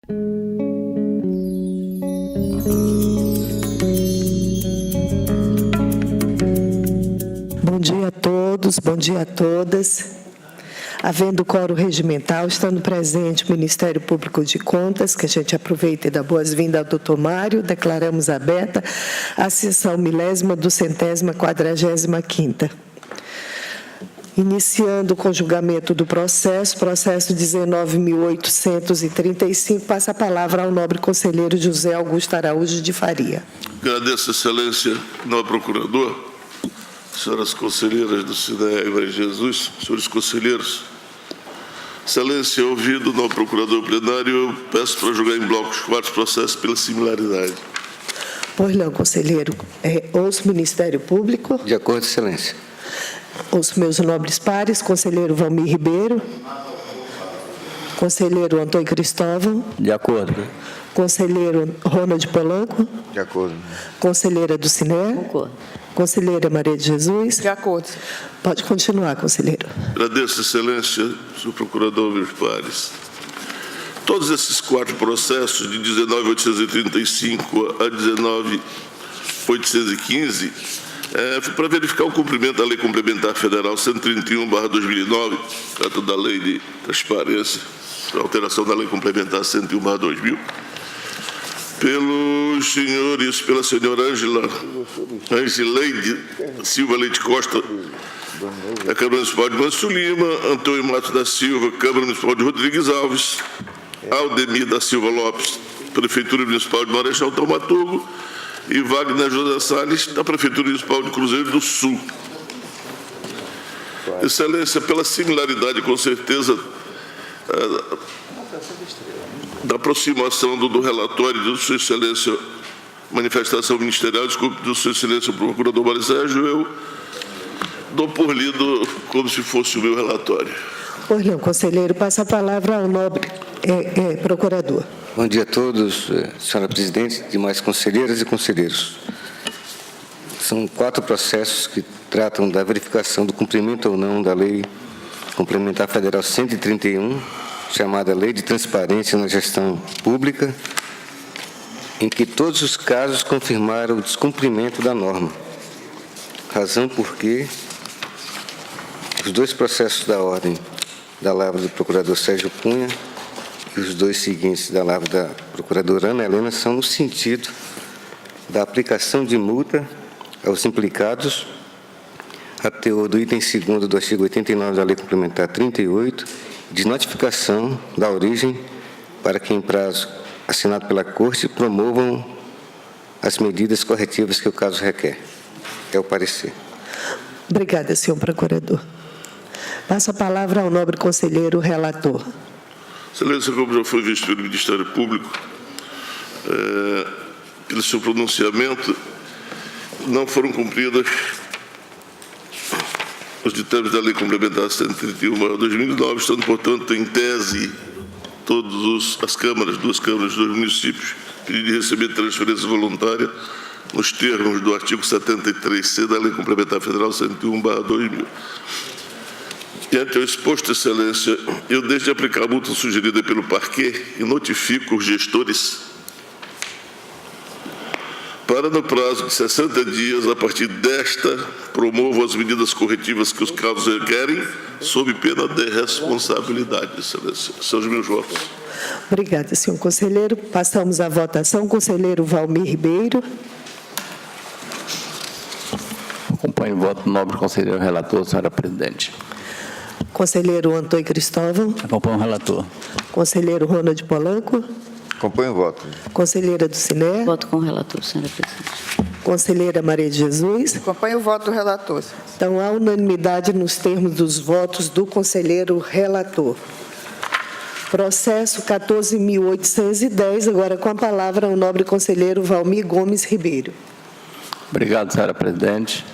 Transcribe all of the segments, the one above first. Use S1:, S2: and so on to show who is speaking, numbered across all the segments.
S1: Bom dia a todos, bom dia a todas. Havendo quórum regimental, estando presente o Ministério Público de Contas, que a gente aproveita e dá boas-vindas ao doutor Mário, declaramos aberta a sessão 10ª/245ª. Iniciando com o julgamento do processo 19.835, passa a palavra ao nobre conselheiro José Augusto Araújo de Faria.
S2: Agradeço, Excelência, nobre procurador, senhoras conselheiras do Cinegra Jesus, senhores conselheiros. Excelência, ouvido o nobre procurador plenário, eu peço para julgar em bloco os 4 processos pela similaridade.
S1: Pois não, conselheiro. Ouço o Ministério Público.
S3: De acordo, Excelência.
S1: Ouço meus nobres pares, conselheiro Valmir Ribeiro, conselheiro Antônio Cristóvão.
S3: De acordo.
S1: Conselheiro Ronald Polanco.
S3: De acordo.
S1: Conselheira do Cine.
S4: Concordo.
S1: Conselheira Maria de Jesus.
S4: De acordo.
S1: Pode continuar, conselheiro.
S2: Agradeço, Excelência, senhor procurador, meus pares. Todos esses 4 processos, de 19.835 a 19.815, foi para verificar o cumprimento da Lei Complementar Federal 131/2009, trata da Lei de Transparência, alteração da Lei Complementar 101/2000, pelos senhores, pela senhora Angileide Silva Leite Costa, da Câmara Municipal de Manso Lima, Antônio Matos da Silva, Câmara Municipal de Rodrigues Alves, Aldemir da Silva Lopes, Prefeitura Municipal de Marechal Taumaturgo, e Wagner José Salles, da Prefeitura Municipal de Cruzeiro do Sul. Excelência, pela similaridade, com certeza, da aproximação do relatório de Sua Excelência, manifestação ministerial, desculpe, de Sua Excelência, o procurador Mário Sérgio, eu dou por lido como se fosse o meu relatório.
S1: Pois não, conselheiro. Passa a palavra ao nobre procurador.
S3: Bom dia a todos, senhora presidente, demais conselheiras e conselheiros. São 4 processos que tratam da verificação do cumprimento ou não da Lei Complementar Federal 131, chamada Lei de Transparência na Gestão Pública, em que todos os casos confirmaram o descumprimento da norma, razão porque os 2 processos da ordem da lavra do procurador Sérgio Cunha e os 2 seguintes da lavra da procuradora Ana Helena são no sentido da aplicação de multa aos implicados, a teor do item 2º do artigo 89 da Lei Complementar 38, de notificação da origem para que, em prazo assinado pela Corte, promovam as medidas corretivas que o caso requer. É o parecer.
S1: Obrigada, senhor procurador. Passo a palavra ao nobre conselheiro relator.
S2: Excelência, como já foi visto pelo Ministério Público, pelo seu pronunciamento, não foram cumpridas os ditames da Lei Complementar 131/2009, estando, portanto, em tese, todas as câmaras, 2 câmaras, 2 municípios, pedindo de receber transferência voluntária nos termos do artigo 73C da Lei Complementar Federal 101/2000. Diante ao exposto, Excelência, eu deixo de aplicar a multa sugerida pelo parquê e notifico os gestores para, no prazo de 60 dias, a partir desta, promovam as medidas corretivas que os casos requerem, sob pena de responsabilidade, Excelência. São os meus votos.
S1: Obrigada, senhor conselheiro. Passamos à votação. Conselheiro Valmir Ribeiro.
S5: Acompanho o voto do nobre conselheiro relator, senhora presidente.
S1: Conselheiro Antônio Cristóvão.
S5: Acompanho o relator.
S1: Conselheiro Ronald Polanco.
S3: Acompanho o voto.
S1: Conselheira do Cine.
S4: Voto com o relator, senhora presidente.
S1: Conselheira Maria de Jesus.
S6: Acompanho o voto do relator.
S1: Então, há unanimidade nos termos dos votos do conselheiro relator. Processo 14.810, agora com a palavra o nobre conselheiro Valmir Gomes Ribeiro.
S5: Obrigado, senhora presidente.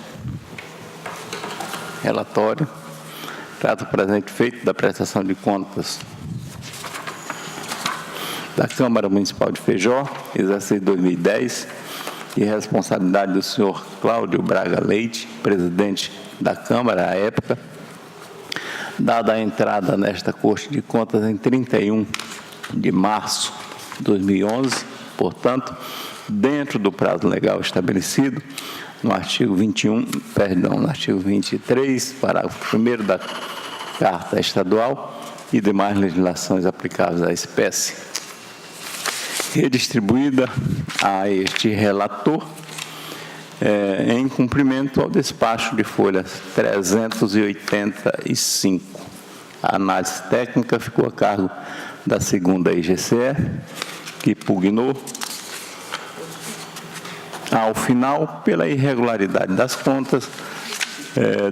S5: Relatório. Trata o presente feito da prestação de contas da Câmara Municipal de Feijó, exercício 2010, e responsabilidade do senhor Cláudio Braga Leite, presidente da Câmara à época, dada a entrada nesta Corte de Contas em 31 de março 2011, portanto, dentro do prazo legal estabelecido no artigo 23, parágrafo 1º da Carta Estadual e demais legislações aplicáveis à espécie. Redistribuída a este relator, em cumprimento ao despacho de folha 385. A análise técnica ficou a cargo da 2ª IGCE, que pugnou, ao final, pela irregularidade das contas,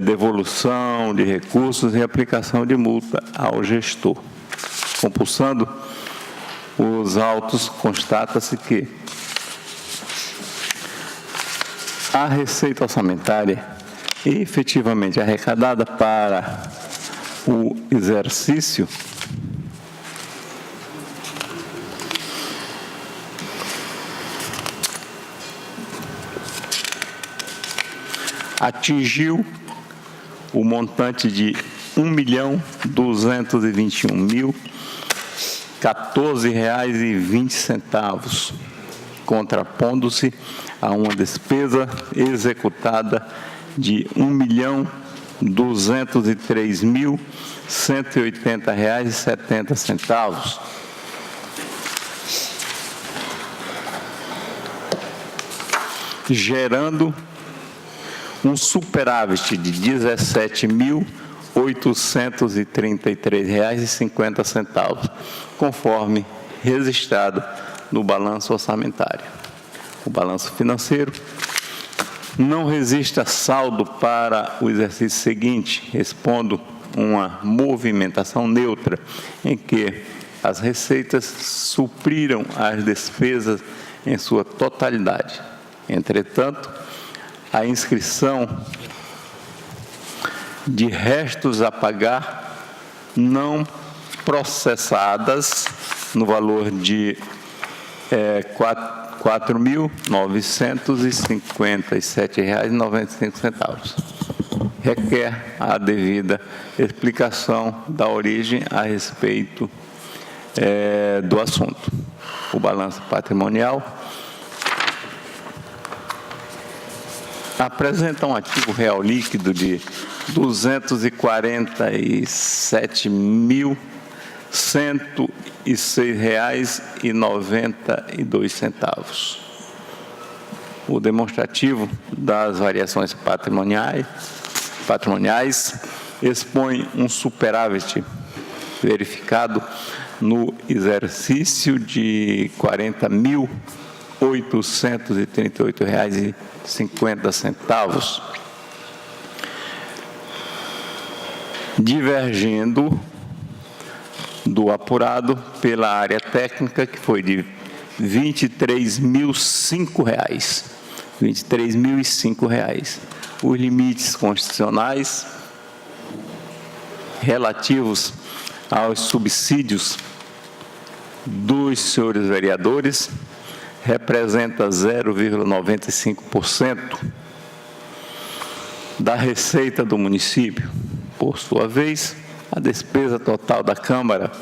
S5: devolução de recursos e aplicação de multa ao gestor. Compulsando os autos, constata-se que a receita orçamentária efetivamente arrecadada para o exercício atingiu o montante de R$ 1.221.014,20, contrapondo-se a uma despesa executada de R$ 1.203.180,70, gerando um superávit de R$ 17.833,50, conforme registrado no balanço orçamentário. O balanço financeiro não registra saldo para o exercício seguinte, expondo uma movimentação neutra, em que as receitas supriram as despesas em sua totalidade. Entretanto, a inscrição de restos a pagar não processadas no valor de R$ 4.957,95 requer a devida explicação da origem a respeito do assunto. O balanço patrimonial apresenta um ativo real líquido de R$ 247.106,92. O demonstrativo das variações patrimoniais expõe um superávit verificado no exercício de R$ 40.838,50, divergindo do apurado pela área técnica, que foi de R$ 23.005. Os limites constitucionais relativos aos subsídios dos senhores vereadores representa 0,95% da receita do município. Por sua vez, a despesa total da Câmara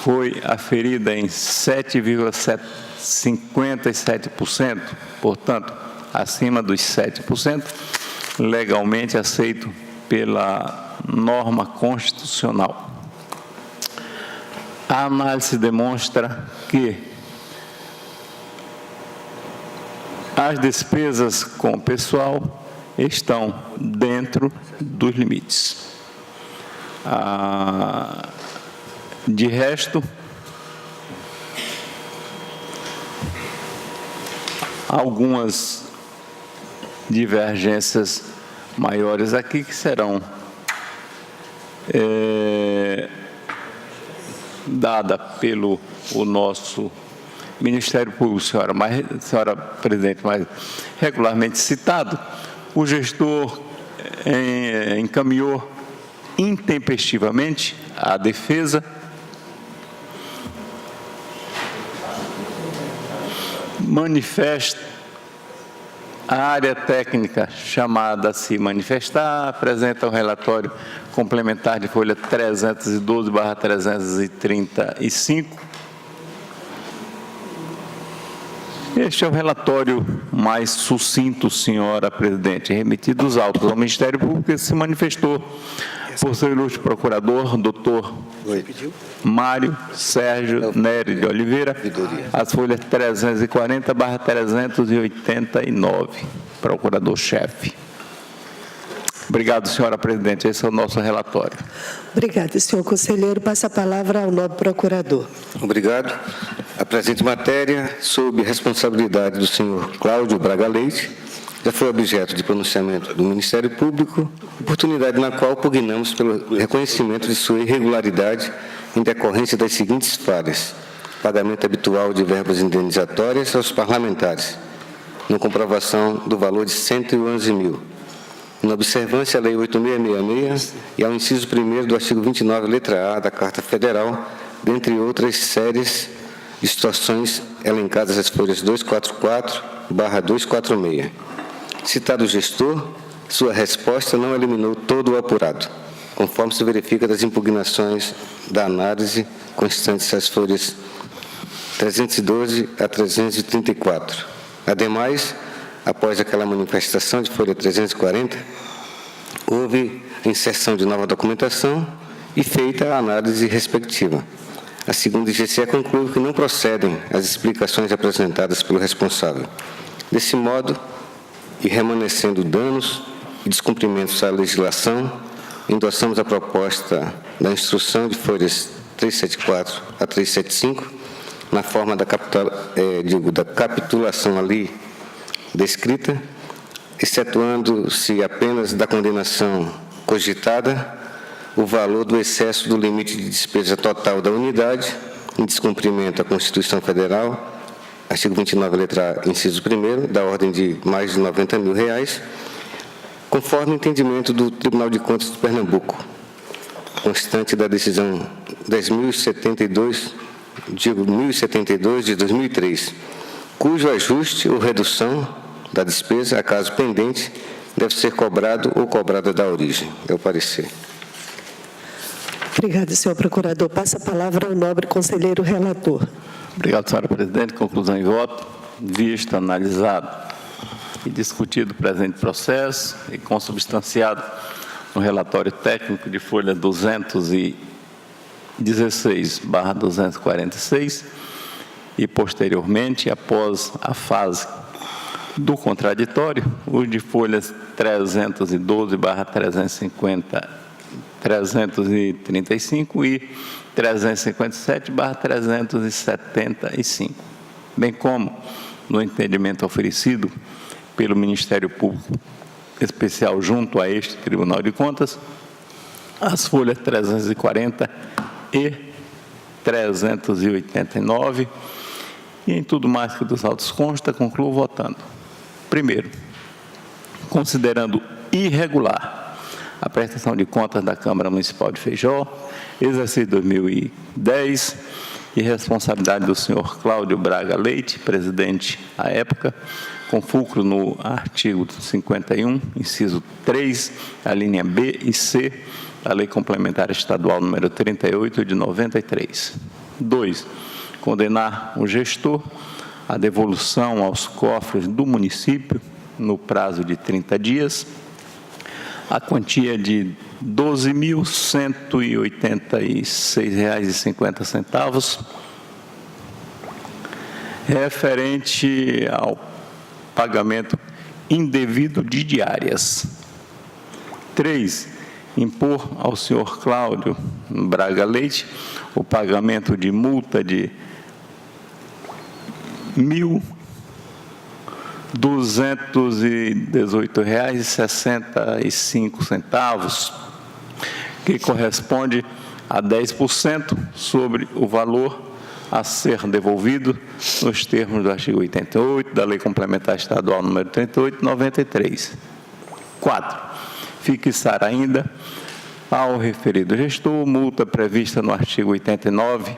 S5: foi aferida em 7,57%, portanto, acima dos 7%, legalmente aceito pela norma constitucional. A análise demonstra que as despesas com o pessoal estão dentro dos limites. De resto, algumas divergências maiores aqui que serão dadas pelo nosso Ministério Público, senhora presidente, mas regularmente citado. O gestor encaminhou intempestivamente a defesa, manifesta a área técnica chamada a se manifestar, apresenta o relatório complementar de folha 312/335, Este é o relatório mais sucinto, senhora presidente, remetido os autos ao Ministério Público, que se manifestou por seu ilustre procurador, doutor Mário Sérgio Nery de Oliveira, as folhas 340/389, procurador-chefe. Obrigado, senhora presidente. Esse é o nosso relatório.
S1: Obrigada, senhor conselheiro. Passa a palavra ao nobre procurador.
S3: Obrigado. A presente matéria, sob responsabilidade do senhor Cláudio Braga Leite, já foi objeto de pronunciamento do Ministério Público, oportunidade na qual pugnamos pelo reconhecimento de sua irregularidade em decorrência das seguintes falhas: pagamento habitual de verbas indenizatórias aos parlamentares, na comprovação do valor de 111 mil, na observância à Lei 8.666 e ao inciso 1º do artigo 29, letra A da Carta Federal, dentre outras séries de situações elencadas nas folhas 244/246. Citado o gestor, sua resposta não eliminou todo o apurado, conforme se verifica das impugnações da análise constantes às folhas 312 a 334. Ademais, após aquela manifestação de folha 340, houve a inserção de nova documentação e feita a análise respectiva. A segunda IGCE conclui que não procedem as explicações apresentadas pelo responsável. Desse modo, e remanescendo danos e descumprimentos à legislação, endossamos a proposta da instrução de folhas 374 a 375, na forma da capitulação ali descrita, excetuando-se apenas da condenação cogitada o valor do excesso do limite de despesa total da unidade, em descumprimento à Constituição Federal, artigo 29, letra A, inciso 1º, da ordem de mais de R$90 mil, conforme entendimento do Tribunal de Contas de Pernambuco, constante da decisão 10.072, de 2003, cujo ajuste ou redução da despesa, a caso pendente, deve ser cobrado ou cobrada da origem. É o parecer.
S1: Obrigada, senhor procurador. Passa a palavra ao nobre conselheiro relator.
S5: Obrigado, senhora presidente. Conclusão em voto. Visto, analisado e discutido o presente processo e consubstanciado no relatório técnico de folha 216/246 e, posteriormente, após a fase do contraditório, os de folhas 312/335 e 357/375, bem como no entendimento oferecido pelo Ministério Público Especial junto a este Tribunal de Contas, as folhas 340 e 389, e em tudo mais que dos autos consta, concluo votando. Primeiro, considerando irregular a prestação de contas da Câmara Municipal de Feijó, exercício 2010, e responsabilidade do senhor Cláudio Braga Leite, presidente à época, com fulcro no artigo 51, inciso 3, a linha B e C, da Lei Complementar Estadual número 38 de 93. 2. Condenar o gestor à devolução aos cofres do município, no prazo de 30 dias, a quantia de R$ 12.186,50, referente ao pagamento indevido de diárias. 3. Impor ao senhor Cláudio Braga Leite o pagamento de multa de R$ 1.218,65, que corresponde a 10% sobre o valor a ser devolvido nos termos do artigo 88 da Lei Complementar Estadual número 38, 93. 4. Fixar ainda ao referido gestor multa prevista no artigo 89,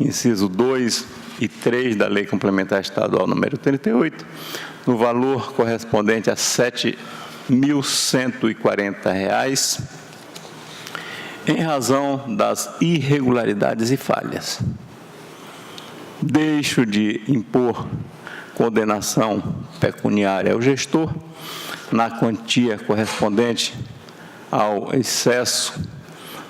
S5: inciso 2 e 3 da Lei Complementar Estadual número 38, no valor correspondente a R$ 7.140, em razão das irregularidades e falhas. Deixo de impor condenação pecuniária ao gestor na quantia correspondente ao excesso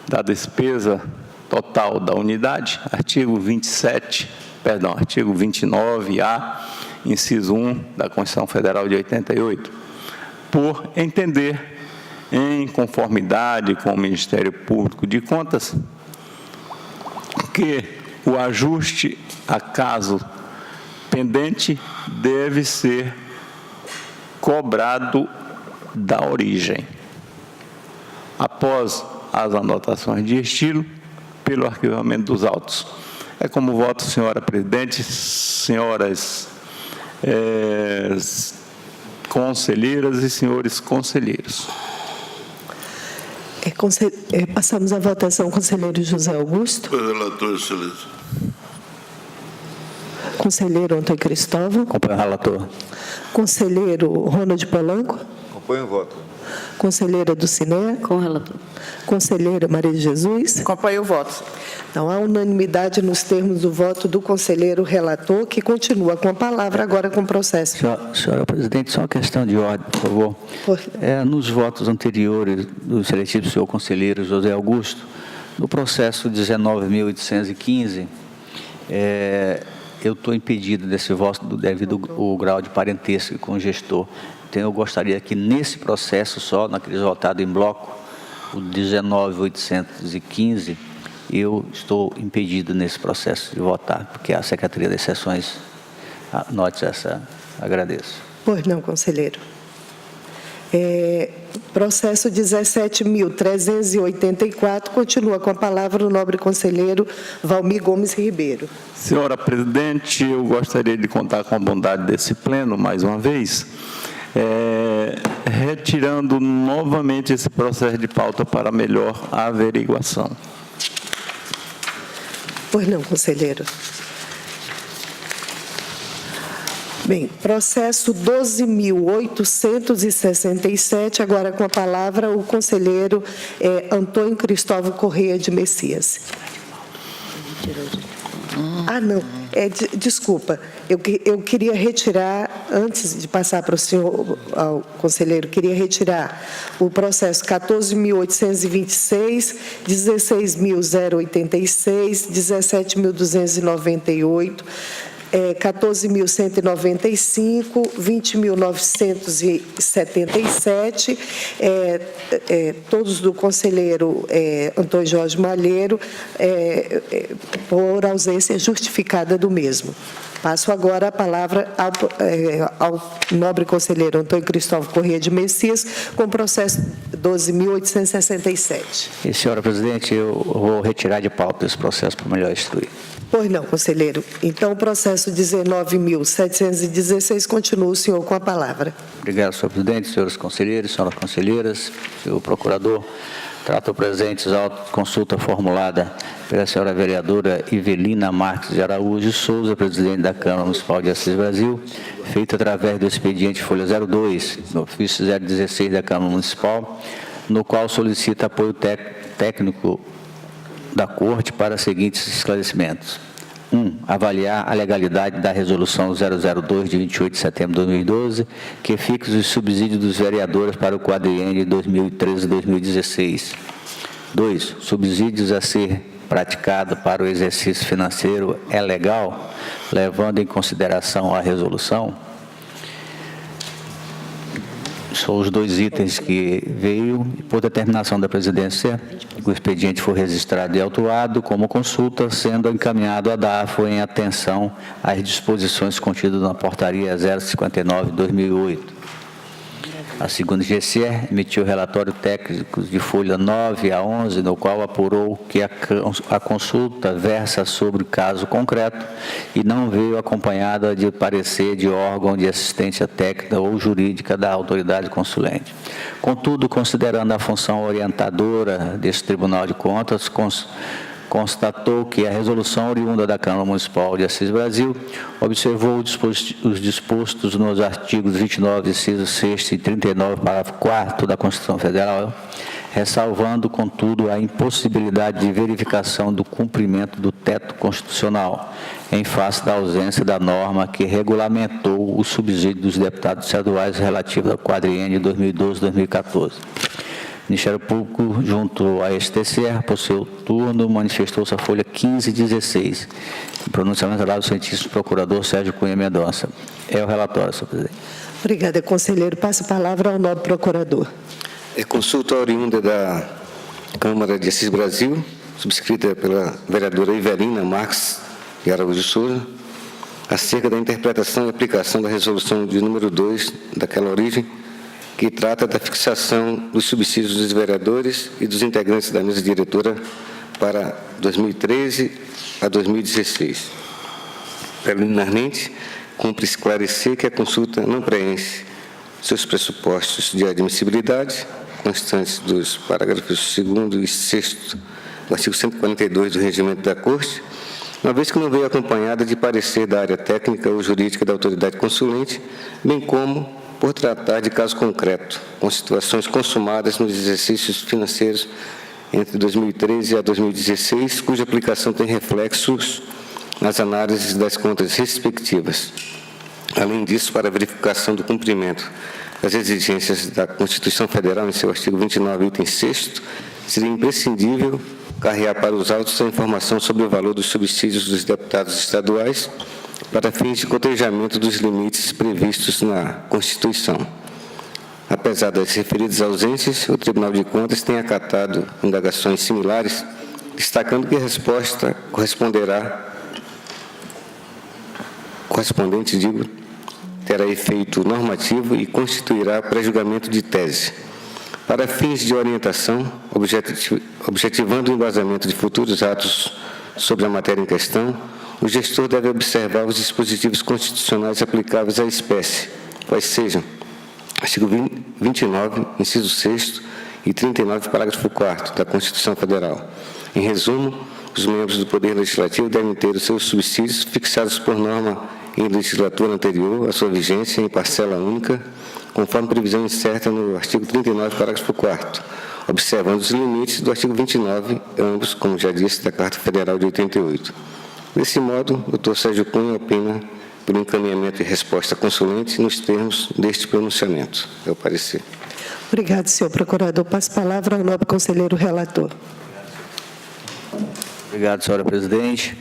S5: da despesa total da unidade, artigo 29A, inciso 1 da Constituição Federal de 88, por entender, em conformidade com o Ministério Público de Contas, que o ajuste a caso pendente deve ser cobrado da origem, após as anotações de estilo, pelo arquivamento dos autos. É como voto, senhora presidente, senhoras conselheiras e senhores conselheiros.
S1: Passamos à votação, conselheiro José Augusto.
S2: Relator, excelência.
S1: Conselheiro Antônio Cristóvão.
S3: Acompanho o relator.
S1: Conselheiro Ronald Polanco.
S3: Acompanho o voto.
S1: Conselheira Dulcinea.
S4: Com o relator.
S1: Conselheira Maria de Jesus.
S6: Acompanho o voto.
S1: Então, há unanimidade nos termos do voto do conselheiro relator, que continua com a palavra agora com o processo.
S7: Senhora presidente, só uma questão de ordem, por favor. Nos votos anteriores do excelentíssimo senhor conselheiro José Augusto, no processo 19.815, eu estou impedido desse voto devido ao grau de parentesco com o gestor. Então, eu gostaria que nesse processo, só naqueles votados em bloco, o 19.815, eu estou impedido nesse processo de votar, porque a Secretaria das Sessões note essa. Agradeço.
S1: Pois não, conselheiro. Processo 17.384, continua com a palavra o nobre conselheiro Valmir Gomes Ribeiro.
S5: Senhora presidente, eu gostaria de contar com a bondade desse pleno, mais uma vez, retirando novamente esse processo de pauta para melhor averiguação.
S1: Pois não, conselheiro. Bem, processo 12.867, agora com a palavra o conselheiro Antônio Cristóvão Correia de Messias. Não, desculpa, eu queria retirar, antes de passar para o senhor, ao conselheiro, queria retirar o processo 14.826, 16.086, 17.298, 14.195, 20.977, todos do conselheiro Antônio Jorge Malheiro, por ausência justificada do mesmo. Passo agora a palavra ao nobre conselheiro Antônio Cristóvão Correia de Messias, com o processo 12.867.
S7: Senhora presidente, eu vou retirar de pauta esse processo para melhor instruir.
S1: Pois não, conselheiro. Então, o processo 19.716, continua o senhor com a palavra.
S7: Obrigado, senhor presidente, senhores conselheiros, senhoras conselheiras, senhor procurador. Trato presentes a consulta formulada pela senhora vereadora Ivelina Marques de Araújo Souza, presidente da Câmara Municipal de Assis Brasil, feita através do expediente folha 02, no ofício 016 da Câmara Municipal, no qual solicita apoio técnico da Corte para os seguintes esclarecimentos. 1. Avaliar a legalidade da Resolução 002, de 28 de setembro de 2012, que fixa os subsídios dos vereadores para o quadriênio de 2013-2016. 2. Subsídios a ser praticado para o exercício financeiro é legal, levando em consideração a resolução. São os dois itens que veio, por determinação da presidência, o expediente foi registrado e autuado como consulta, sendo encaminhado à DAFO em atenção às disposições contidas na portaria 059/2008. A segunda GCE emitiu relatório técnico de folha 9 a 11, no qual apurou que a consulta versa sobre caso concreto e não veio acompanhada de parecer de órgão de assistência técnica ou jurídica da autoridade consulente. Contudo, considerando a função orientadora desse Tribunal de Contas, constatou que a resolução oriunda da Câmara Municipal de Assis Brasil observou os dispostos nos artigos 29, inciso 6º e 39, parágrafo 4º da Constituição Federal, ressalvando, contudo, a impossibilidade de verificação do cumprimento do teto constitucional, em face da ausência da norma que regulamentou o subsídio dos deputados estaduais relativo ao quadriênio 2012-2014. O Ministério Público, junto a este TCE, por seu turno, manifestou-se a folha 1516. O pronunciamento dado ao cientista procurador Sérgio Cunha Mendonça. É o relatório, senhor presidente.
S1: Obrigada, conselheiro. Passo a palavra ao nobre procurador.
S3: É consulta oriunda da Câmara de Assis Brasil, subscrita pela vereadora Ivelina Marques de Araújo Souza, acerca da interpretação e aplicação da resolução de número 2 daquela origem, que trata da fixação dos subsídios dos vereadores e dos integrantes da mesa diretora para 2013 a 2016. Preliminarmente, cumpre esclarecer que a consulta não preenche seus pressupostos de admissibilidade, constantes dos parágrafos 2º e 6º do artigo 142 do Regimento da Corte, uma vez que não veio acompanhada de parecer da área técnica ou jurídica da autoridade consulente, bem como por tratar de caso concreto, com situações consumadas nos exercícios financeiros entre 2013 a 2016, cuja aplicação tem reflexos nas análises das contas respectivas. Além disso, para a verificação do cumprimento das exigências da Constituição Federal, em seu artigo 29, item 6º, seria imprescindível carrear para os autos a informação sobre o valor dos subsídios dos deputados estaduais para fins de cotejamento dos limites previstos na Constituição. Apesar das referidas ausências, o Tribunal de Contas tem acatado indagações similares, destacando que a resposta terá efeito normativo e constituirá pré-julgamento de tese. Para fins de orientação, objetivando o embasamento de futuros atos sobre a matéria em questão, o gestor deve observar os dispositivos constitucionais aplicáveis à espécie, quais sejam artigo 29, inciso 6º e 39, parágrafo 4º da Constituição Federal. Em resumo, os membros do Poder Legislativo devem ter os seus subsídios fixados por norma em legislatura anterior à sua vigência em parcela única, conforme previsão incerta no artigo 39, parágrafo 4º, observando os limites do artigo 29, ambos, como já disse, da Carta Federal de 88. Desse modo, o doutor Sérgio Cunha opina pelo encaminhamento e resposta consulente nos termos deste pronunciamento. É o parecer.
S1: Obrigado, senhor procurador. Passo a palavra ao nobre conselheiro relator.
S7: Obrigado, senhora presidente.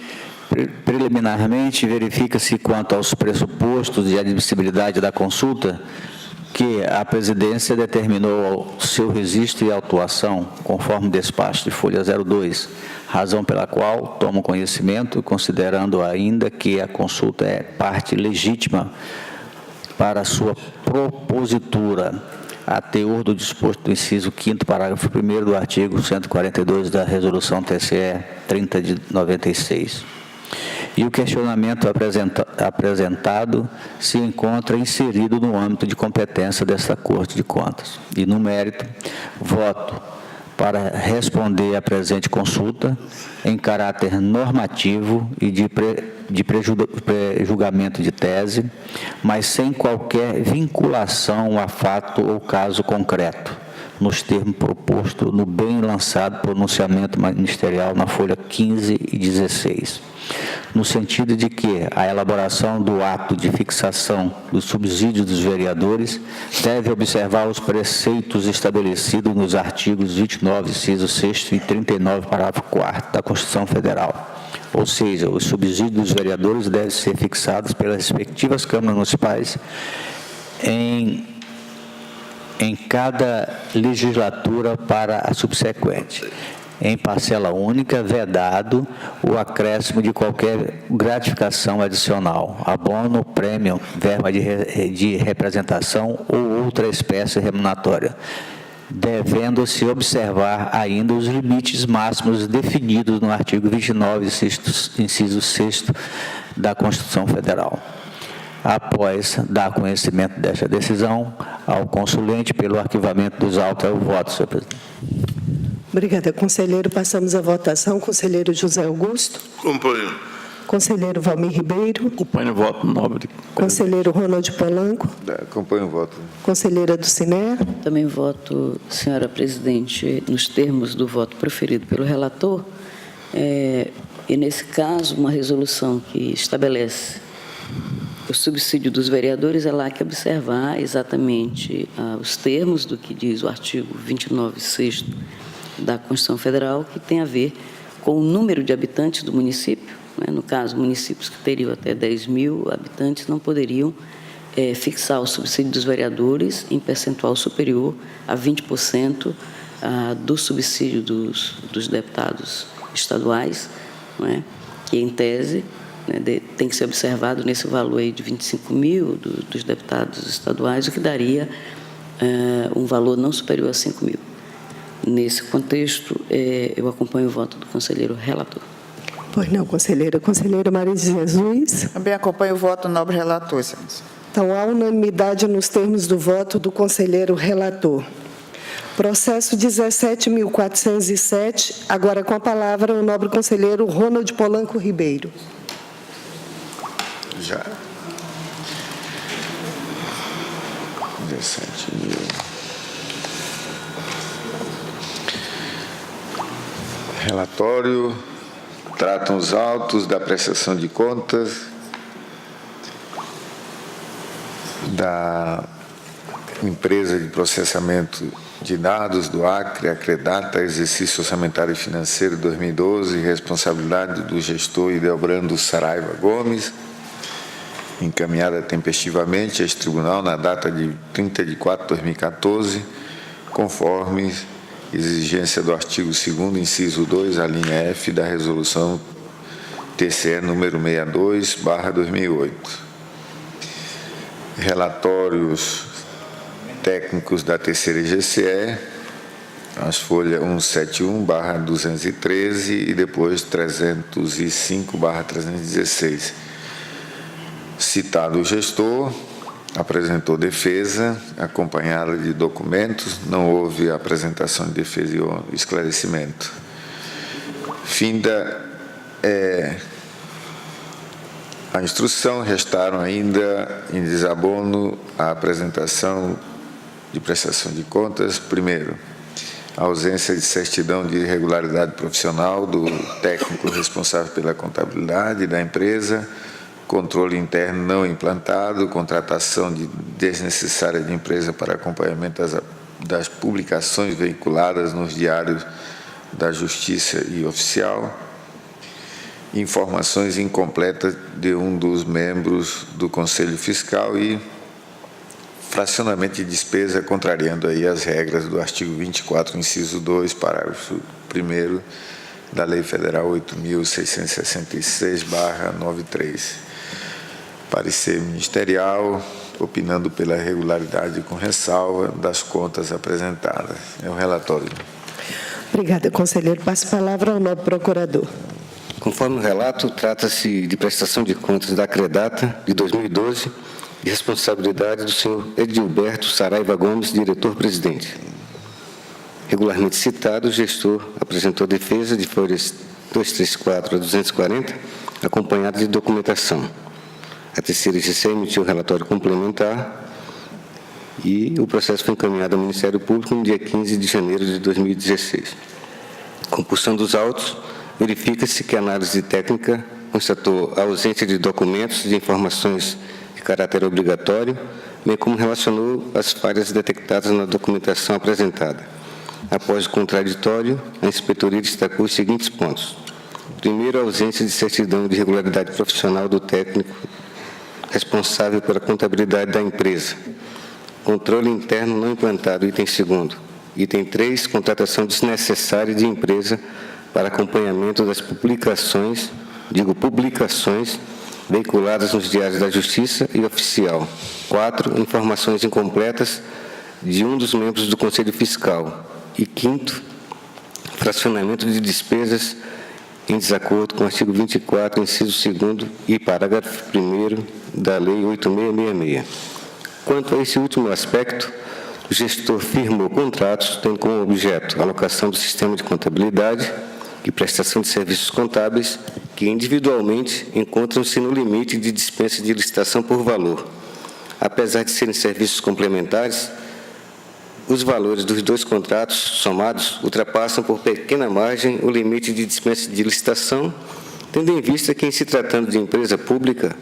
S7: Preliminarmente, verifica-se quanto aos pressupostos de admissibilidade da consulta que a presidência determinou o seu registro e autuação, conforme despacho de folha 02, razão pela qual tomo conhecimento, considerando ainda que a consulta é parte legítima para sua propositura, a teor do disposto do inciso 5º, parágrafo 1º do artigo 142 da Resolução TCE 30 de 96. E o questionamento apresentado se encontra inserido no âmbito de competência desta Corte de Contas. E, no mérito, voto para responder à presente consulta em caráter normativo e de pré-julgamento de tese, mas sem qualquer vinculação a fato ou caso concreto, nos termos propostos no bem lançado pronunciamento ministerial na folha 15 e 16. No sentido de que a elaboração do ato de fixação do subsídio dos vereadores deve observar os preceitos estabelecidos nos artigos 29, inciso 6º e 39, parágrafo 4º da Constituição Federal. Ou seja, os subsídios dos vereadores devem ser fixados pelas respectivas câmaras municipais em cada legislatura para a subsequente, em parcela única, vedado o acréscimo de qualquer gratificação adicional, abono, prêmio, verba de representação ou outra espécie remuneratória, devendo-se observar ainda os limites máximos definidos no artigo 29, inciso 6º da Constituição Federal. Após dar conhecimento desta decisão ao consulente pelo arquivamento dos autos, eu voto, senhor presidente.
S1: Obrigada, conselheiro. Passamos à votação. Conselheiro José Augusto.
S2: Acompanho.
S1: Conselheiro Valmir Ribeiro.
S5: Acompanho o voto nobre.
S1: Conselheiro Ronald Polanco.
S3: Acompanho o voto.
S1: Conselheira Dulcinea.
S4: Também voto, senhora presidente, nos termos do voto proferido pelo relator, e, nesse caso, uma resolução que estabelece o subsídio dos vereadores, ela há que observar exatamente os termos do que diz o artigo 29, 6º da Constituição Federal, que tem a ver com o número de habitantes do município. No caso, municípios que teriam até 10 mil habitantes não poderiam fixar o subsídio dos vereadores em percentual superior a 20% do subsídio dos deputados estaduais, não é? Que, em tese, tem que ser observado nesse valor aí de 25 mil dos deputados estaduais, o que daria um valor não superior a 5 mil. Nesse contexto, eu acompanho o voto do conselheiro relator.
S1: Pois não, conselheira. Conselheira Maria de Jesus.
S6: Também acompanho o voto do nobre relator, senhores.
S1: Então, há unanimidade nos termos do voto do conselheiro relator. Processo 17.407, agora com a palavra o nobre conselheiro Ronald Polanco Ribeiro.
S8: Já. 17 mil. Relatório. Tratam os autos da prestação de contas da empresa de processamento de dados do Acre, Acredata, exercício orçamentário e financeiro 2012, responsabilidade do gestor Ideobrando Saraiva Gomes, encaminhada tempestivamente a este tribunal na data de 30 de 4 de 2014, conforme exigência do artigo 2º, inciso 2, a linha F da resolução TCE número 62/2008. Relatórios técnicos da terceira IGCE, as folhas 171/213 e depois 305/316. Citado o gestor, apresentou defesa, acompanhada de documentos, não houve apresentação de defesa e esclarecimento. Finda a instrução, restaram ainda em desabono a apresentação de prestação de contas. Primeiro, a ausência de certidão de irregularidade profissional do técnico responsável pela contabilidade da empresa, controle interno não implantado, contratação desnecessária de empresa para acompanhamento das publicações veiculadas nos diários da Justiça e Oficial, informações incompletas de um dos membros do Conselho Fiscal e fracionamento de despesa, contrariando aí as regras do artigo 24, inciso 2, parágrafo 1º da Lei Federal 8.666/93. Parecer ministerial, opinando pela regularidade com ressalva das contas apresentadas. É o relatório.
S1: Obrigada, conselheiro. Passo a palavra ao nobre procurador.
S3: Conforme o relato, trata-se de prestação de contas da Acredata de 2012, de responsabilidade do senhor Edilberto Saraiva Gomes, diretor-presidente. Regularmente citado, o gestor apresentou defesa de folhas 234 a 240, acompanhada de documentação. A terceira IGCE emitiu um relatório complementar e o processo foi encaminhado ao Ministério Público no dia 15 de janeiro de 2016. Compulsão dos autos, verifica-se que a análise técnica constatou a ausência de documentos de informações de caráter obrigatório, bem como relacionou as falhas detectadas na documentação apresentada. Após o contraditório, a inspetoria destacou os seguintes pontos. Primeiro, a ausência de certidão de regularidade profissional do técnico responsável pela contabilidade da empresa. Controle interno não implantado, item 2º. Item 3, contratação desnecessária de empresa para acompanhamento das publicações veiculadas nos diários da Justiça e Oficial. 4, informações incompletas de um dos membros do Conselho Fiscal. E 5º, fracionamento de despesas em desacordo com o artigo 24, inciso 2º e parágrafo 1º da Lei 8666. Quanto a esse último aspecto, o gestor firmou contratos tendo como objeto a alocação do sistema de contabilidade e prestação de serviços contábeis que individualmente encontram-se no limite de dispensa de licitação por valor. Apesar de serem serviços complementares, os valores dos dois contratos somados ultrapassam por pequena margem o limite de dispensa de licitação, tendo em vista que, em se tratando de empresa pública,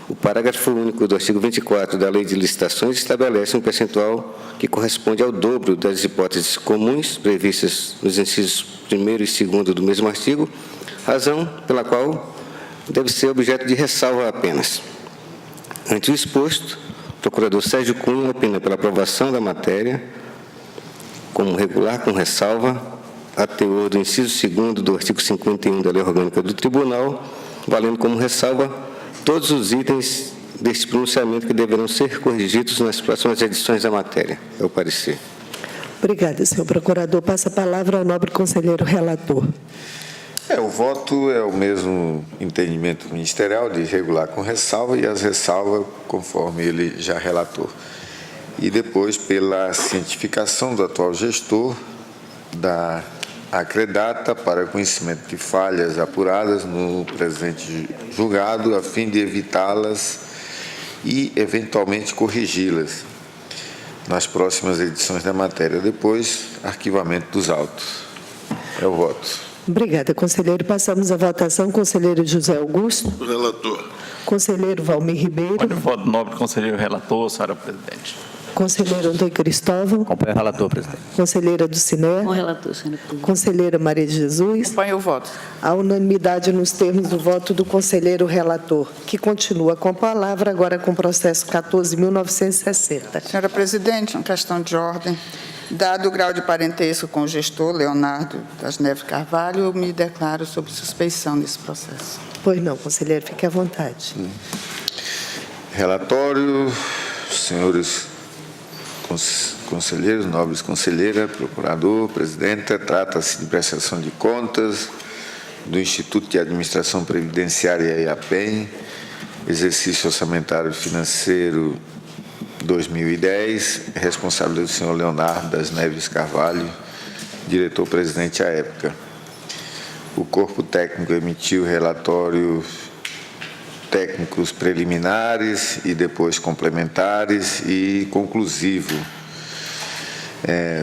S3: o parágrafo único do artigo 24 da Lei de Licitações estabelece um percentual que corresponde ao dobro das hipóteses comuns previstas nos incisos 1º e 2º do mesmo artigo, razão pela qual deve ser objeto de ressalva apenas. Ante o exposto, o procurador Sérgio Cunha opina pela aprovação da matéria como regular com ressalva a teor do inciso 2º do artigo 51 da Lei Orgânica do Tribunal, valendo como ressalva todos os itens deste pronunciamento que deverão ser corrigidos nas próximas edições da matéria. É o parecer.
S1: Obrigada, senhor procurador. Passa a palavra ao nobre conselheiro relator.
S8: O voto é o mesmo entendimento ministerial de regular com ressalva e as ressalvas conforme ele já relatou. E depois, pela cientificação do atual gestor da Acredata para conhecimento de falhas apuradas no presente julgado, a fim de evitá-las e, eventualmente, corrigi-las nas próximas edições da matéria. Depois, arquivamento dos autos. É o voto.
S1: Obrigada, conselheiro. Passamos à votação. Conselheiro José Augusto.
S2: Relator.
S1: Conselheiro Valmir Ribeiro.
S5: Pode voto, nobre conselheiro relator, senhora presidente.
S1: Conselheiro Antônio Cristóvão.
S7: Acompanho o relator, presidente.
S1: Conselheira Dulcinea.
S4: Com o relator, senhora presidente.
S1: Conselheira Maria de Jesus.
S6: Acompanho o voto.
S1: A unanimidade nos termos do voto do conselheiro relator, que continua com a palavra, agora com o processo 14.960.
S6: Senhora presidente, uma questão de ordem. Dado o grau de parentesco com o gestor, Leonardo das Neves Carvalho, eu me declaro sob suspeição nesse processo.
S1: Pois não, conselheiro, fique à vontade.
S8: Relatório, senhores conselheiros, nobres conselheiras, procurador, presidenta, trata-se de prestação de contas do Instituto de Administração Previdenciária IAPEM, exercício orçamentário financeiro 2010, responsabilidade do senhor Leonardo das Neves Carvalho, diretor-presidente à época. O corpo técnico emitiu relatório técnicos preliminares e depois complementares e conclusivo.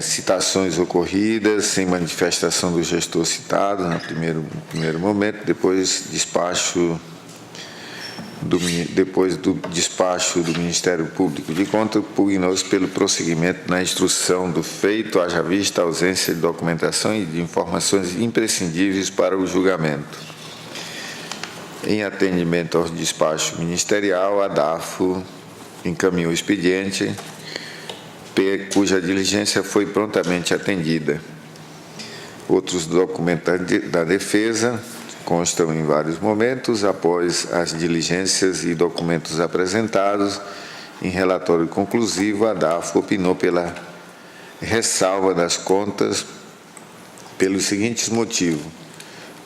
S8: Citações ocorridas sem manifestação do gestor citado no primeiro momento, depois do despacho do Ministério Público de Contas, pugnou-se pelo prosseguimento na instrução do feito, haja vista a ausência de documentação e de informações imprescindíveis para o julgamento. Em atendimento ao despacho ministerial, a DAFO encaminhou o expediente, cuja diligência foi prontamente atendida. Outros documentos da defesa constam em vários momentos, após as diligências e documentos apresentados, em relatório conclusivo, a DAFO opinou pela ressalva das contas pelos seguintes motivos.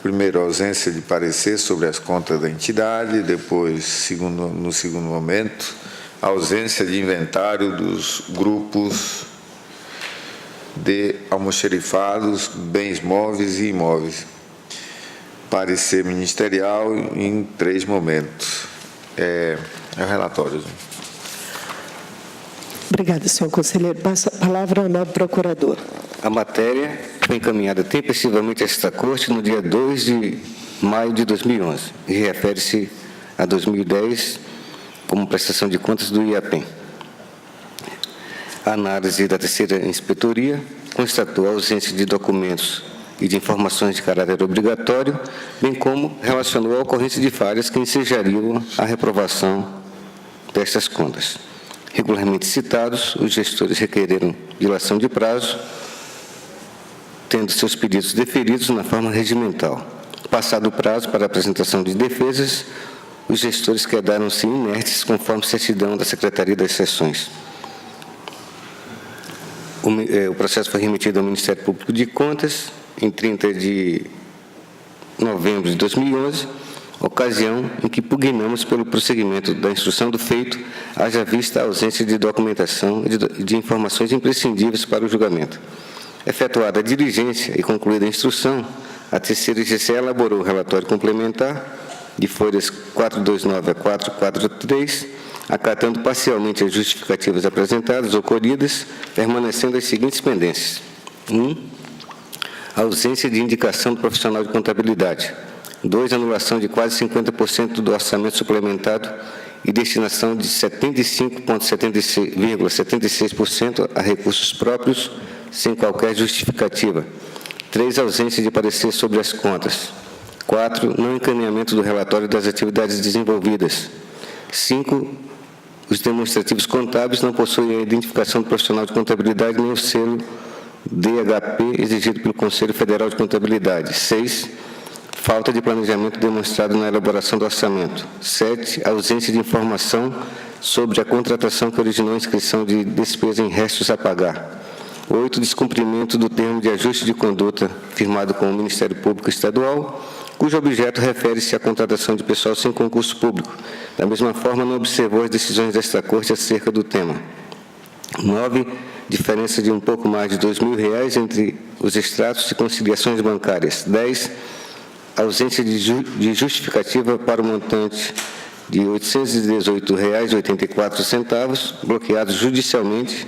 S8: Primeiro, a ausência de parecer sobre as contas da entidade. Depois, no segundo momento, a ausência de inventário dos grupos de almoxerifados, bens móveis e imóveis. Parecer ministerial em 3 momentos. É o relatório.
S1: Obrigada, senhor conselheiro. Passo a palavra ao nobre procurador.
S3: A matéria foi encaminhada tempestivamente a esta Corte no dia 2 de maio de 2011 e refere-se a 2010 como prestação de contas do IAPEM. A análise da terceira inspetoria constatou a ausência de documentos e de informações de caráter obrigatório, bem como relacionou a ocorrência de falhas que ensejariam a reprovação destas contas. Regularmente citados, os gestores requereram dilação de prazo, tendo seus pedidos deferidos na forma regimental. Passado o prazo para a apresentação de defesas, os gestores quedaram-se inertes conforme certidão da Secretaria das Seções. O processo foi remetido ao Ministério Público de Contas em 30 de novembro de 2011, ocasião em que pugnamos pelo prosseguimento da instrução do feito, haja vista a ausência de documentação e de informações imprescindíveis para o julgamento. Efetuada a diligência e concluída a instrução, A terceira GCE elaborou o relatório complementar de folhas 429 a 443, acatando parcialmente as justificativas apresentadas ou colhidas, permanecendo as seguintes pendências. 1. Ausência de indicação do profissional de contabilidade. 2. Anulação de quase 50% do orçamento suplementado e destinação de 75,76% a recursos próprios, sem qualquer justificativa. 3. Ausência de parecer sobre as contas. 4. Não encaminhamento do relatório das atividades desenvolvidas. 5. Os demonstrativos contábeis não possuem a identificação do profissional de contabilidade nem o selo DHP exigido pelo Conselho Federal de Contabilidade. 6. Falta de planejamento demonstrado na elaboração do orçamento. 7. Ausência de informação sobre a contratação que originou a inscrição de despesa em restos a pagar. 8. Descumprimento do termo de ajuste de conduta firmado com o Ministério Público Estadual, cujo objeto refere-se à contratação de pessoal sem concurso público. Da mesma forma, não observou as decisões desta Corte acerca do tema. 9. Diferença de um pouco mais de R$ 2.000 entre os extratos de conciliações bancárias. 10. Ausência de justificativa para o montante de R$ 818,84, bloqueados judicialmente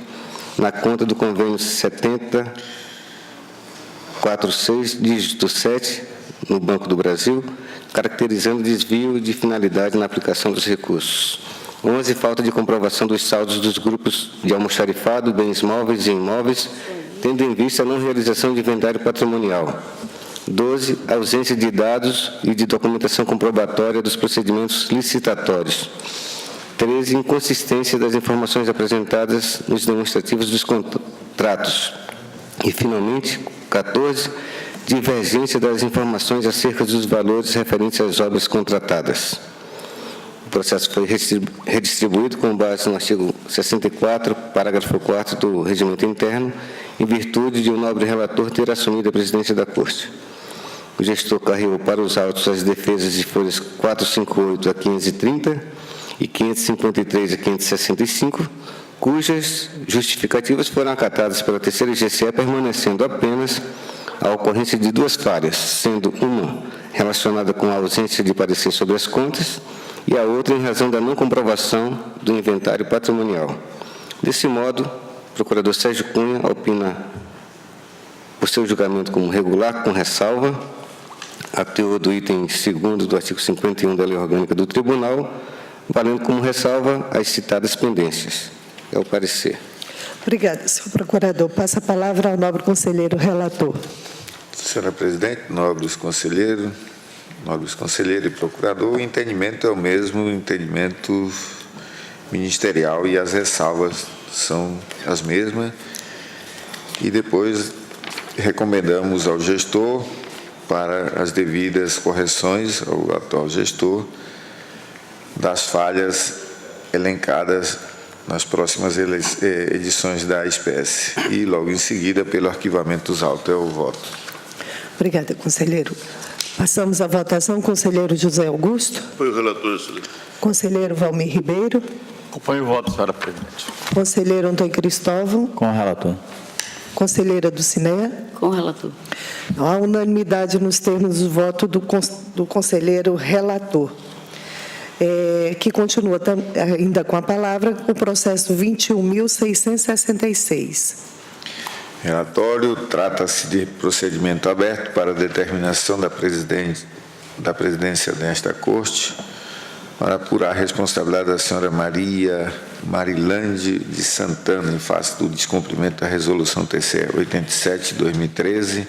S3: na conta do convênio 7046, dígito 7, no Banco do Brasil, caracterizando desvio de finalidade na aplicação dos recursos. 11. Falta de comprovação dos saldos dos grupos de almoxarifado, bens móveis e imóveis, tendo em vista a não realização de inventário patrimonial. 12. Ausência de dados e de documentação comprobatória dos procedimentos licitatórios. 13. Inconsistência das informações apresentadas nos demonstrativos dos contratos. E, finalmente, 14. Divergência das informações acerca dos valores referentes às obras contratadas. O processo foi redistribuído com base no artigo 64, parágrafo 4º do Regimento Interno, em virtude de o nobre relator ter assumido a presidência da Corte. O gestor carregou para os autos as defesas de folhas 458 a 530 e 553 a 565, cujas justificativas foram acatadas pela terceira GCE, permanecendo apenas a ocorrência de duas falhas, sendo uma relacionada com a ausência de parecer sobre as contas e a outra em razão da não comprovação do inventário patrimonial. Desse modo, o procurador Sérgio Cunha opina por seu julgamento como regular, com ressalva, a teor do item 2º do artigo 51 da Lei Orgânica do Tribunal, valendo como ressalva as citadas pendências. É o parecer.
S1: Obrigada, senhor procurador. Passa a palavra ao nobre conselheiro relator.
S8: Senhora presidente, nobres conselheiro e procurador, o entendimento é o mesmo entendimento ministerial e as ressalvas são as mesmas. E depois recomendamos ao gestor para as devidas correções ao atual gestor das falhas elencadas nas próximas edições da espécie e logo em seguida pelo arquivamento dos autos. É o voto.
S1: Obrigada, conselheiro. Passamos à votação. Conselheiro José Augusto.
S2: Foi o relator, senhor.
S1: Conselheiro Valmir Ribeiro.
S5: Acompanho o voto, senhora presidente.
S1: Conselheiro Antônio Cristóvão.
S7: Com o relator.
S1: Conselheira Dulcinea.
S4: Com o relator.
S1: Há unanimidade nos termos do voto do conselheiro relator. Que continua ainda com a palavra o processo 21.666.
S8: Relatório, trata-se de procedimento aberto para determinação da presidência desta Corte para apurar a responsabilidade da senhora Maria Marilande de Santana em face do descumprimento da Resolução TCE 87/2013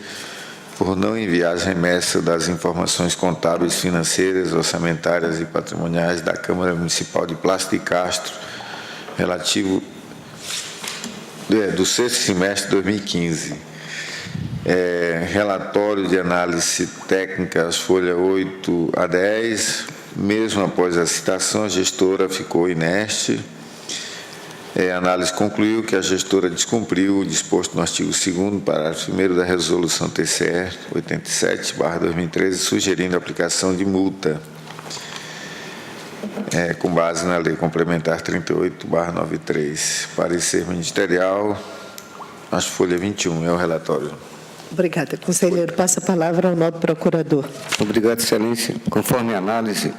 S8: por não enviar as remessas das informações contábeis, financeiras, orçamentárias e patrimoniais da Câmara Municipal de Plácido de Castro, relativo do sexto semestre de 2015. Relatório de análise técnica, as folhas 8 a 10, mesmo após a citação, a gestora ficou inerte. A análise concluiu que a gestora descumpriu o disposto no artigo 2º, parágrafo 1º da Resolução TCE 87/2013, sugerindo a aplicação de multa, com base na Lei Complementar 38/93. Parecer ministerial, as folhas 21, é o relatório.
S1: Obrigada. Conselheiro, passa a palavra ao nobre procurador.
S3: Obrigado, Excelência. Conforme a análise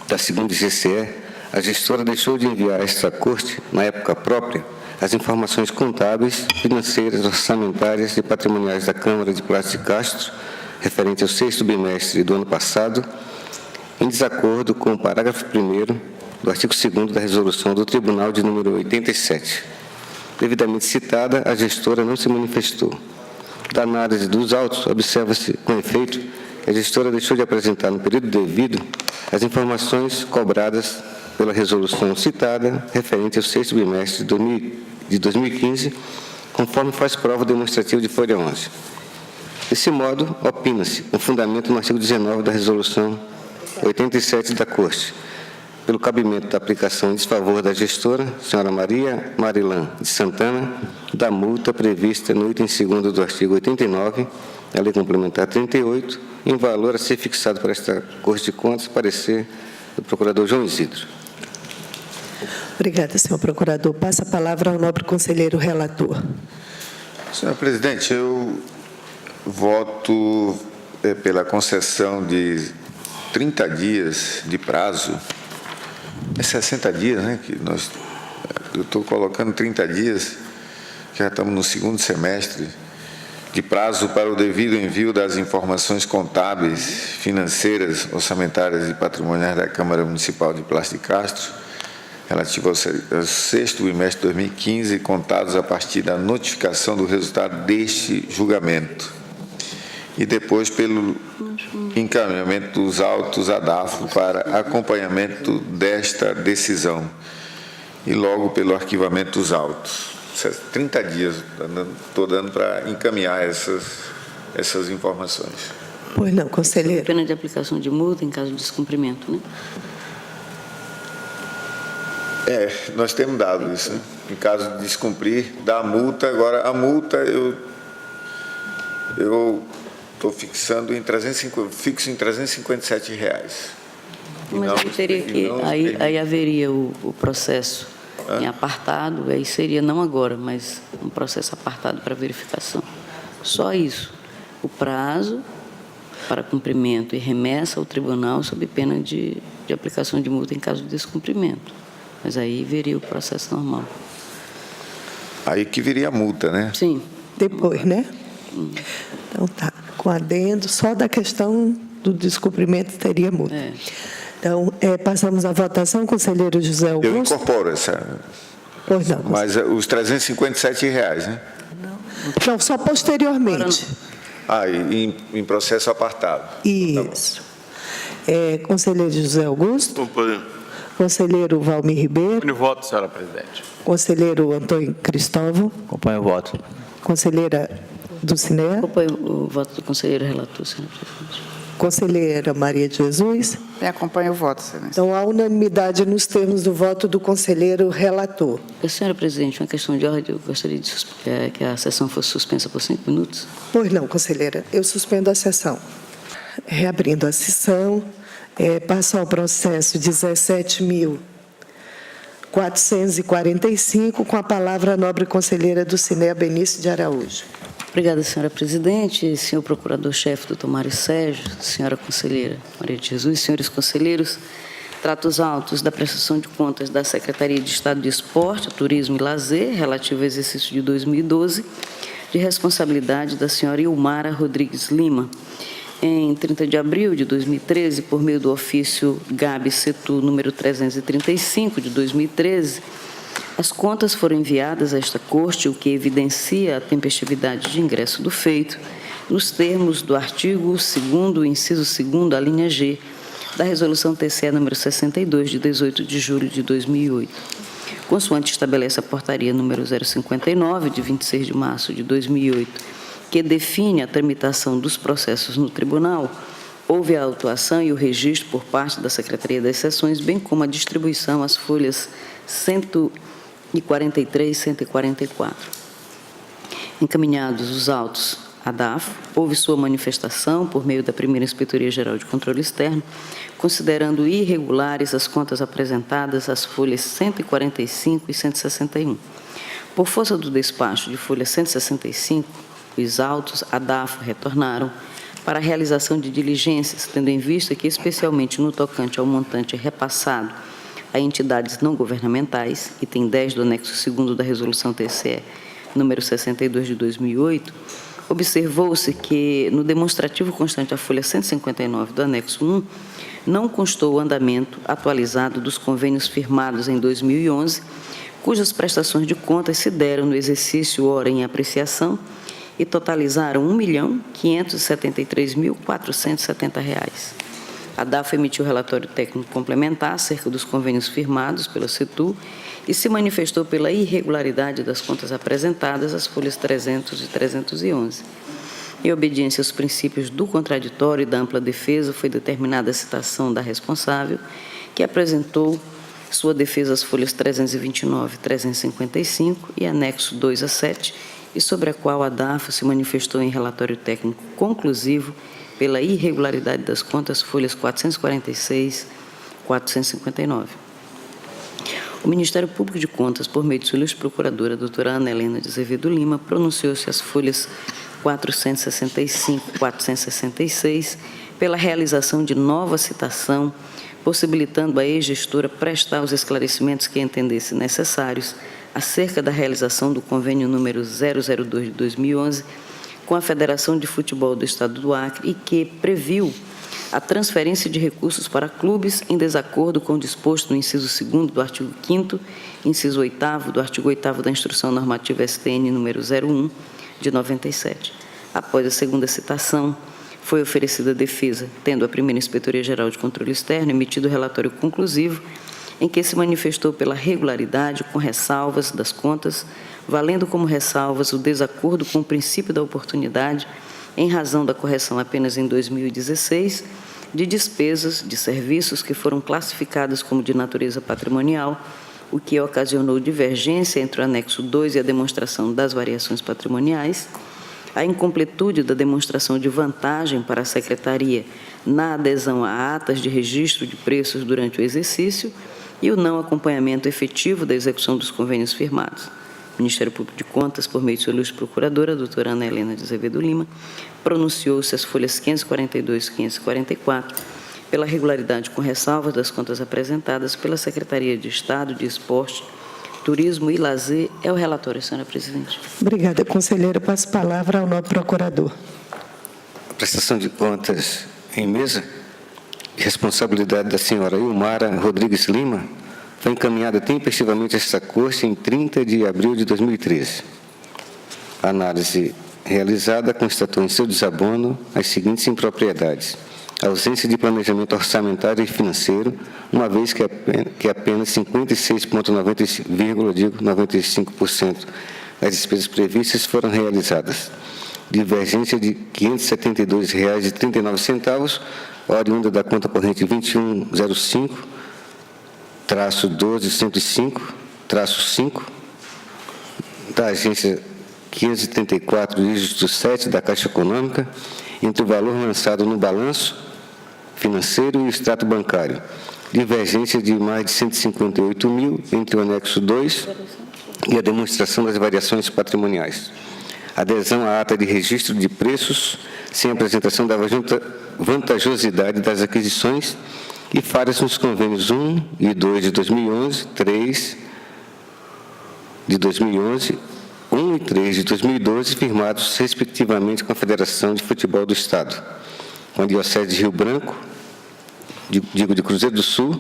S3: da segunda GCE, a gestora deixou de enviar a esta Corte, na época própria, as informações contábeis, financeiras, orçamentárias e patrimoniais da Câmara de Plástico de Castro, referente ao 6º bimestre do ano passado, em desacordo com o parágrafo 1º do artigo 2º da resolução do Tribunal de número 87. Devidamente citada, a gestora não se manifestou. Da análise dos autos, observa-se, com efeito, que a gestora deixou de apresentar no período devido as informações cobradas pela resolução citada, referente ao 6º bimestre de 2015, conforme faz prova demonstrativa de folha 11. Desse modo, opina-se, com fundamento no artigo 19 da resolução 87 da Corte, pelo cabimento da aplicação em desfavor da gestora, senhora Maria Marilã de Santana, da multa prevista no item 2º do artigo 89, da Lei Complementar 38, em valor a ser fixado por esta Corte de Contas, parecer do procurador João Isidro.
S1: Obrigada, senhor procurador. Passa a palavra ao nobre conselheiro relator.
S8: Senhor presidente, eu voto pela concessão de 30 dias de prazo. É 60 dias, né? Eu estou colocando 30 dias, já estamos no 2º semestre, de prazo para o devido envio das informações contábeis, financeiras, orçamentárias e patrimoniais da Câmara Municipal de Plástico de Castro, relativo ao 6º bimestre de 2015, contados a partir da notificação do resultado deste julgamento. E depois pelo encaminhamento dos autos à DAFO para acompanhamento desta decisão. E logo pelo arquivamento dos autos. 30 dias estou dando para encaminhar essas informações.
S1: Pois não, conselheiro.
S4: Pena de aplicação de multa em caso de descumprimento, né?
S8: Nós temos dado isso, né? Em caso de descumprir, dá a multa. Agora, a multa eu estou fixando fixo em R$357.
S4: Mas aí teria que, aí haveria o processo em apartado, aí seria não agora, mas um processo apartado para verificação. Só isso. O prazo para cumprimento e remessa ao tribunal sob pena de aplicação de multa em caso de descumprimento. Mas aí viria o processo normal.
S8: Aí que viria a multa, né?
S4: Sim.
S1: Depois, né? Então tá, com adendo, só da questão do descumprimento teria multa. Então, passamos à votação, conselheiro José Augusto.
S8: Eu incorporo essa.
S1: Pois não.
S8: Mas os R$357, né?
S1: Não, só posteriormente.
S8: Em processo apartado.
S1: Isso. Conselheiro José Augusto.
S2: Acompanho.
S1: Conselheiro Valmir Ribeiro.
S5: No voto, senhora presidente.
S1: Conselheiro Antônio Cristóvão.
S7: Acompanho o voto.
S1: Conselheira Dulcinea.
S4: Acompanho o voto do conselheiro relator, senhora presidente.
S1: Conselheira Maria de Jesus.
S6: Me acompanha o voto, excelência.
S1: Então, há unanimidade nos termos do voto do conselheiro relator.
S4: Senhora presidente, uma questão de ordem, eu gostaria de que a sessão fosse suspensa por 5 minutos.
S1: Pois não, conselheira. Eu suspendo a sessão. Reabrindo a sessão, passa ao processo 17.445, com a palavra a nobre conselheira Dulcinea Benício de Araújo.
S4: Obrigada, senhora presidente, senhor procurador-chefe, doutor Mário Sérgio, senhora conselheira Maria de Jesus, senhores conselheiros, trato os autos da prestação de contas da Secretaria de Estado de Esporte, Turismo e Lazer, relativo ao exercício de 2012, de responsabilidade da senhora Ilmara Rodrigues Lima. Em 30 de abril de 2013, por meio do ofício GAB-CETU número 335 de 2013, as contas foram enviadas a esta Corte, o que evidencia a tempestividade de ingresso do feito, nos termos do artigo 2º, inciso 2º, a linha G, da Resolução TCE número 62, de 18 de julho de 2008. Consoante estabelece a portaria número 059, de 26 de março de 2008, que define a tramitação dos processos no tribunal, houve a autuação e o registro por parte da Secretaria das Seções, bem como a distribuição às folhas 143 e 144. Encaminhados os autos à DAFO, houve sua manifestação por meio da primeira Inspetoria-Geral de Controle Externo, considerando irregulares as contas apresentadas às folhas 145 e 161. Por força do despacho de folha 165, Os autos, a DAFO, retornaram para a realização de diligências, tendo em vista que, especialmente no tocante ao montante repassado a entidades não governamentais, item 10 do anexo 2º da Resolução TCE número 62 de 2008, observou-se que, no demonstrativo constante à folha 159 do anexo 1, não constou o andamento atualizado dos convênios firmados em 2011, cujas prestações de contas se deram no exercício ora em apreciação e totalizaram R$ 1.573.470. A DAFO emitiu relatório técnico complementar acerca dos convênios firmados pela CETU e se manifestou pela irregularidade das contas apresentadas às folhas 300 e 311. Em obediência aos princípios do contraditório e da ampla defesa, foi determinada a citação da responsável, que apresentou sua defesa às folhas 329 e 355 e anexo 2 a 7, e sobre a qual a DAFO se manifestou em relatório técnico conclusivo pela irregularidade das contas, folhas 446 e 459. O Ministério Público de Contas, por meio de sua ilustre procuradora, doutora Ana Helena de Azevedo Lima, pronunciou-se às folhas 465 e 466 pela realização de nova citação, possibilitando à ex-gestora prestar os esclarecimentos que entendesse necessários acerca da realização do convênio número 002 de 2011 com a Federação de Futebol do Estado do Acre e que previu a transferência de recursos para clubes em desacordo com o disposto no inciso 2º do artigo 5º, inciso 8º do artigo 8º da Instrução Normativa STN número 01 de 97. Após a segunda citação, foi oferecida a defesa, tendo a primeira Inspetoria-Geral de Controle Externo emitido o relatório conclusivo em que se manifestou pela regularidade com ressalvas das contas, valendo como ressalvas o desacordo com o princípio da oportunidade em razão da correção apenas em 2016 de despesas de serviços que foram classificadas como de natureza patrimonial, o que ocasionou divergência entre o anexo 2 e a demonstração das variações patrimoniais, a incompletude da demonstração de vantagem para a Secretaria na adesão a atas de registro de preços durante o exercício e o não acompanhamento efetivo da execução dos convênios firmados. O Ministério Público de Contas, por meio de sua ilustre procuradora, doutora Ana Helena de Azevedo Lima, pronunciou-se às folhas 542 e 544 pela regularidade com ressalvas das contas apresentadas pela Secretaria de Estado de Esporte, Turismo e Lazer. É o relatório, senhora presidente.
S1: Obrigada, conselheira. Passo a palavra ao novo procurador.
S3: A prestação de contas em mesa, de responsabilidade da senhora Ilmara Rodrigues Lima, foi encaminhada tempestivamente a esta Corte em 30 de abril de 2013. A análise realizada constatou em seu desabono as seguintes impropriedades: a ausência de planejamento orçamentário e financeiro, uma vez que apenas 56,95% das despesas previstas foram realizadas. Divergência de R$ 572,39, oriunda da conta corrente 2105-12105-5, da agência 534, dígito 7 da Caixa Econômica, entre o valor lançado no balanço financeiro e o extrato bancário. Divergência de mais de 158 mil entre o anexo 2 e a demonstração das variações patrimoniais. Adesão à ata de registro de preços sem apresentação da vantajosidade das aquisições e falhas nos convênios 1 e 2 de 2011, 3 de 2011, 1 e 3 de 2012, firmados respectivamente com a Federação de Futebol do Estado, com a Diocese de Rio Branco, de Cruzeiro do Sul,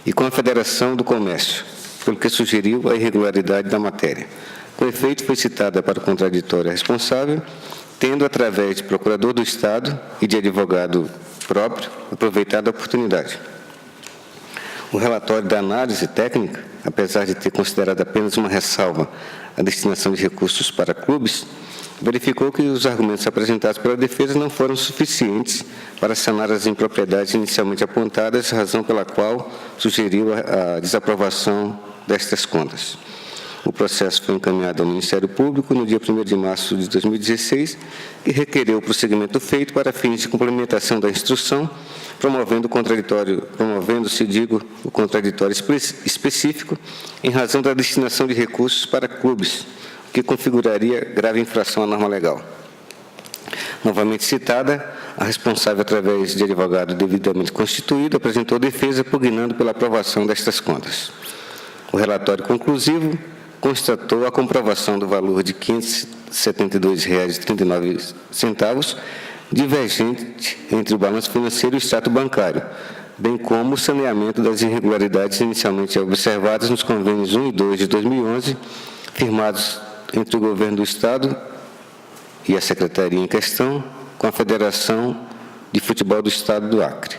S3: e com a Federação do Comércio, pelo que sugeriu a irregularidade da matéria. Com efeito, foi citada para o contraditório responsável, tendo, através de procurador do Estado e de advogado próprio, aproveitado a oportunidade. O relatório da análise técnica, apesar de ter considerado apenas uma ressalva a destinação de recursos para clubes, verificou que os argumentos apresentados pela defesa não foram suficientes para sanar as impropriedades inicialmente apontadas, razão pela qual sugeriu a desaprovação destas contas. O processo foi encaminhado ao Ministério Público no dia 1º de março de 2016 e requereu o prosseguimento feito para fins de complementação da instrução, promovendo-se, o contraditório específico em razão da destinação de recursos para clubes, o que configuraria grave infração à norma legal. Novamente citada, a responsável, através de advogado devidamente constituído, apresentou defesa pugnando pela aprovação destas contas. O relatório conclusivo constatou a comprovação do valor de R$ 572,39, divergente entre o balanço financeiro e o extrato bancário, bem como o saneamento das irregularidades inicialmente observadas nos convênios 1 e 2 de 2011, firmados entre o Governo do Estado e a Secretaria em questão, com a Federação de Futebol do Estado do Acre.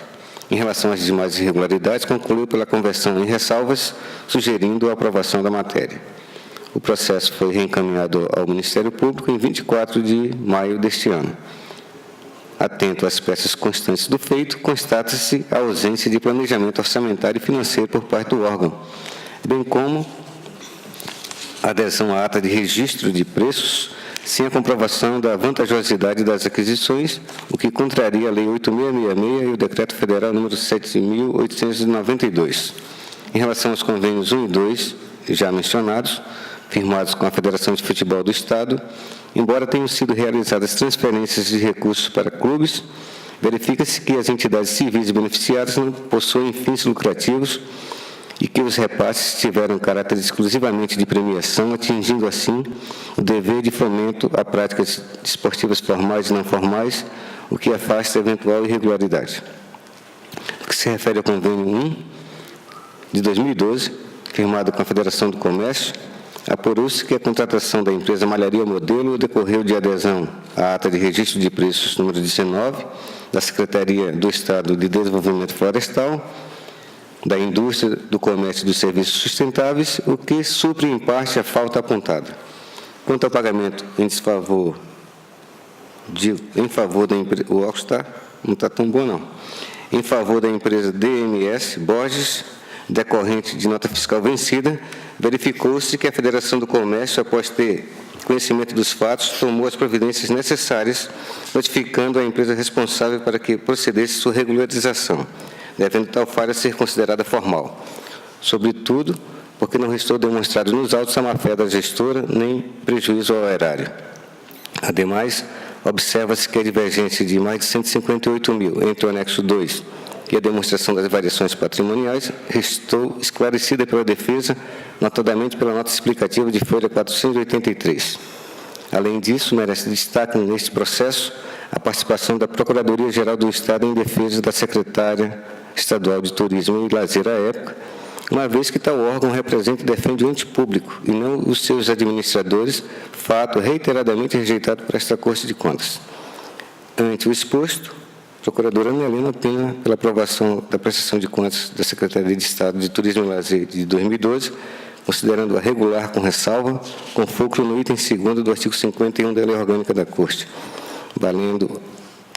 S3: Em relação às demais irregularidades, concluiu pela conversão em ressalvas, sugerindo a aprovação da matéria. O processo foi reencaminhado ao Ministério Público em 24 de maio deste ano. Atento às peças constantes do feito, constata-se a ausência de planejamento orçamentário e financeiro por parte do órgão, bem como a adesão à ata de registro de preços sem a comprovação da vantajosidade das aquisições, o que contraria a Lei 8.666 e o Decreto Federal número 7.892. Em relação aos convênios 1 e 2, já mencionados, firmados com a Federação de Futebol do Estado, embora tenham sido realizadas transferências de recursos para clubes, verifica-se que as entidades civis beneficiadas não possuem fins lucrativos e que os repasses tiveram caráter exclusivamente de premiação, atingindo assim o dever de fomento a práticas desportivas formais e não formais, o que afasta eventual irregularidade. No que se refere ao convênio 1 de 2012, firmado com a Federação do Comércio, apurou-se que a contratação da empresa Malharia Modelo decorreu de adesão à ata de registro de preços número 19 da Secretaria do Estado de Desenvolvimento Florestal, da Indústria, do Comércio e dos Serviços Sustentáveis, o que supre em parte a falta apontada. Quanto ao pagamento em favor da empresa, o All-Star não está tão bom não, em favor da empresa DMS Borges, decorrente de nota fiscal vencida, verificou-se que a Federação do Comércio, após ter conhecimento dos fatos, tomou as providências necessárias, notificando a empresa responsável para que procedesse sua regularização, devendo tal falha ser considerada formal. Sobretudo, porque não restou demonstrado nos autos a má-fé da gestora, nem prejuízo ao erário. Ademais, observa-se que a divergência de mais de 158 mil entre o anexo 2 e a demonstração das variações patrimoniais restou esclarecida pela defesa, notadamente pela nota explicativa de folha 483. Além disso, merece destaque neste processo a participação da Procuradoria-Geral do Estado em defesa da secretária estadual de Turismo e Lazer à época, uma vez que tal órgão representa e defende o ente público e não os seus administradores, fato reiteradamente rejeitado por esta Corte de Contas. Ante o exposto, a Procuradora Ana Helena opina pela aprovação da prestação de contas da Secretaria de Estado de Turismo e Lazer de 2012, considerando-a regular com ressalva, com fulcro no item 2º do artigo 51 da Lei Orgânica da Corte, valendo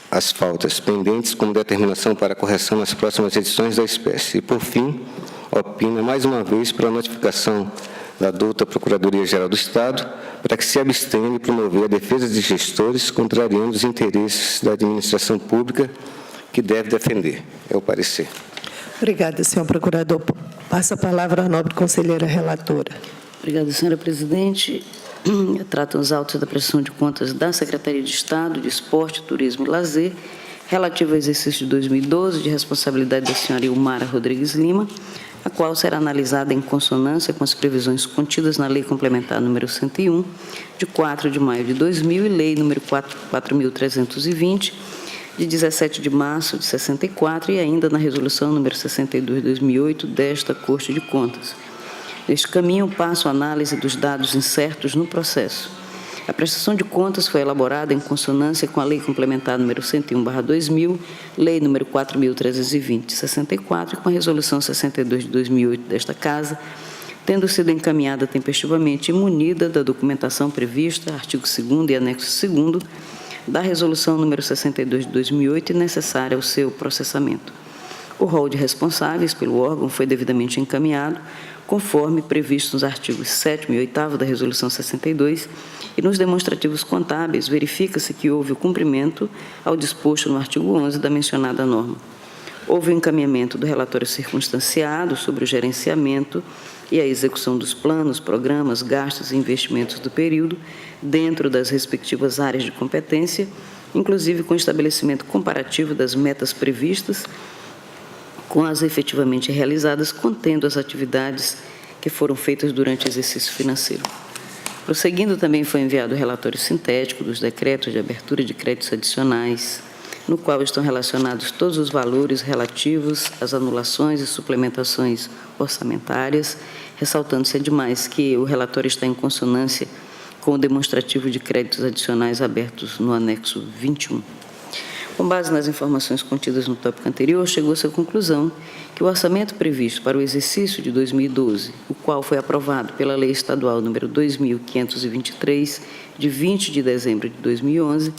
S3: as faltas pendentes como determinação para correção nas próximas edições da espécie. E, por fim, opina mais uma vez pela notificação da douta Procuradoria-Geral do Estado para que se abstenha de promover a defesa de gestores contrariando os interesses da administração pública que deve defender. É o parecer.
S1: Obrigada, senhor procurador. Passa a palavra à nobre conselheira relatora.
S4: Obrigada, senhora presidente. Tratam os autos da prestação de contas da Secretaria de Estado de Esporte, Turismo e Lazer, relativo ao exercício de 2012, de responsabilidade da senhora Ilmara Rodrigues Lima, a qual será analisada em consonância com as previsões contidas na Lei Complementar número 101, de 4 de maio de 2000, e Lei número 4.320, de 17 de março de 64, e ainda na Resolução número 62 de 2008 desta Corte de Contas. Neste caminho, passo a análise dos dados incertos no processo. A prestação de contas foi elaborada em consonância com a Lei Complementar número 101/2000, Lei número 4.320/64, e com a Resolução 62 de 2008 desta Casa, tendo sido encaminhada tempestivamente e munida da documentação prevista, artigo 2º e anexo 2º, da Resolução número 62 de 2008 e necessária ao seu processamento. O rol de responsáveis pelo órgão foi devidamente encaminhado, conforme previsto nos artigos 7º e 8º da Resolução 62, e nos demonstrativos contábeis verifica-se que houve o cumprimento ao disposto no artigo 11 da mencionada norma. Houve o encaminhamento do relatório circunstanciado sobre o gerenciamento e a execução dos planos, programas, gastos e investimentos do período, dentro das respectivas áreas de competência, inclusive com estabelecimento comparativo das metas previstas com as efetivamente realizadas, contendo as atividades que foram feitas durante o exercício financeiro. Prosseguindo, também foi enviado o relatório sintético dos decretos de abertura de créditos adicionais, no qual estão relacionados todos os valores relativos às anulações e suplementações orçamentárias, ressaltando-se ademais que o relatório está em consonância com o demonstrativo de créditos adicionais abertos no anexo 21. Com base nas informações contidas no tópico anterior, chegou-se à conclusão que o orçamento previsto para o exercício de 2012, o qual foi aprovado pela Lei Estadual número 2.523, de 20 de dezembro de 2011,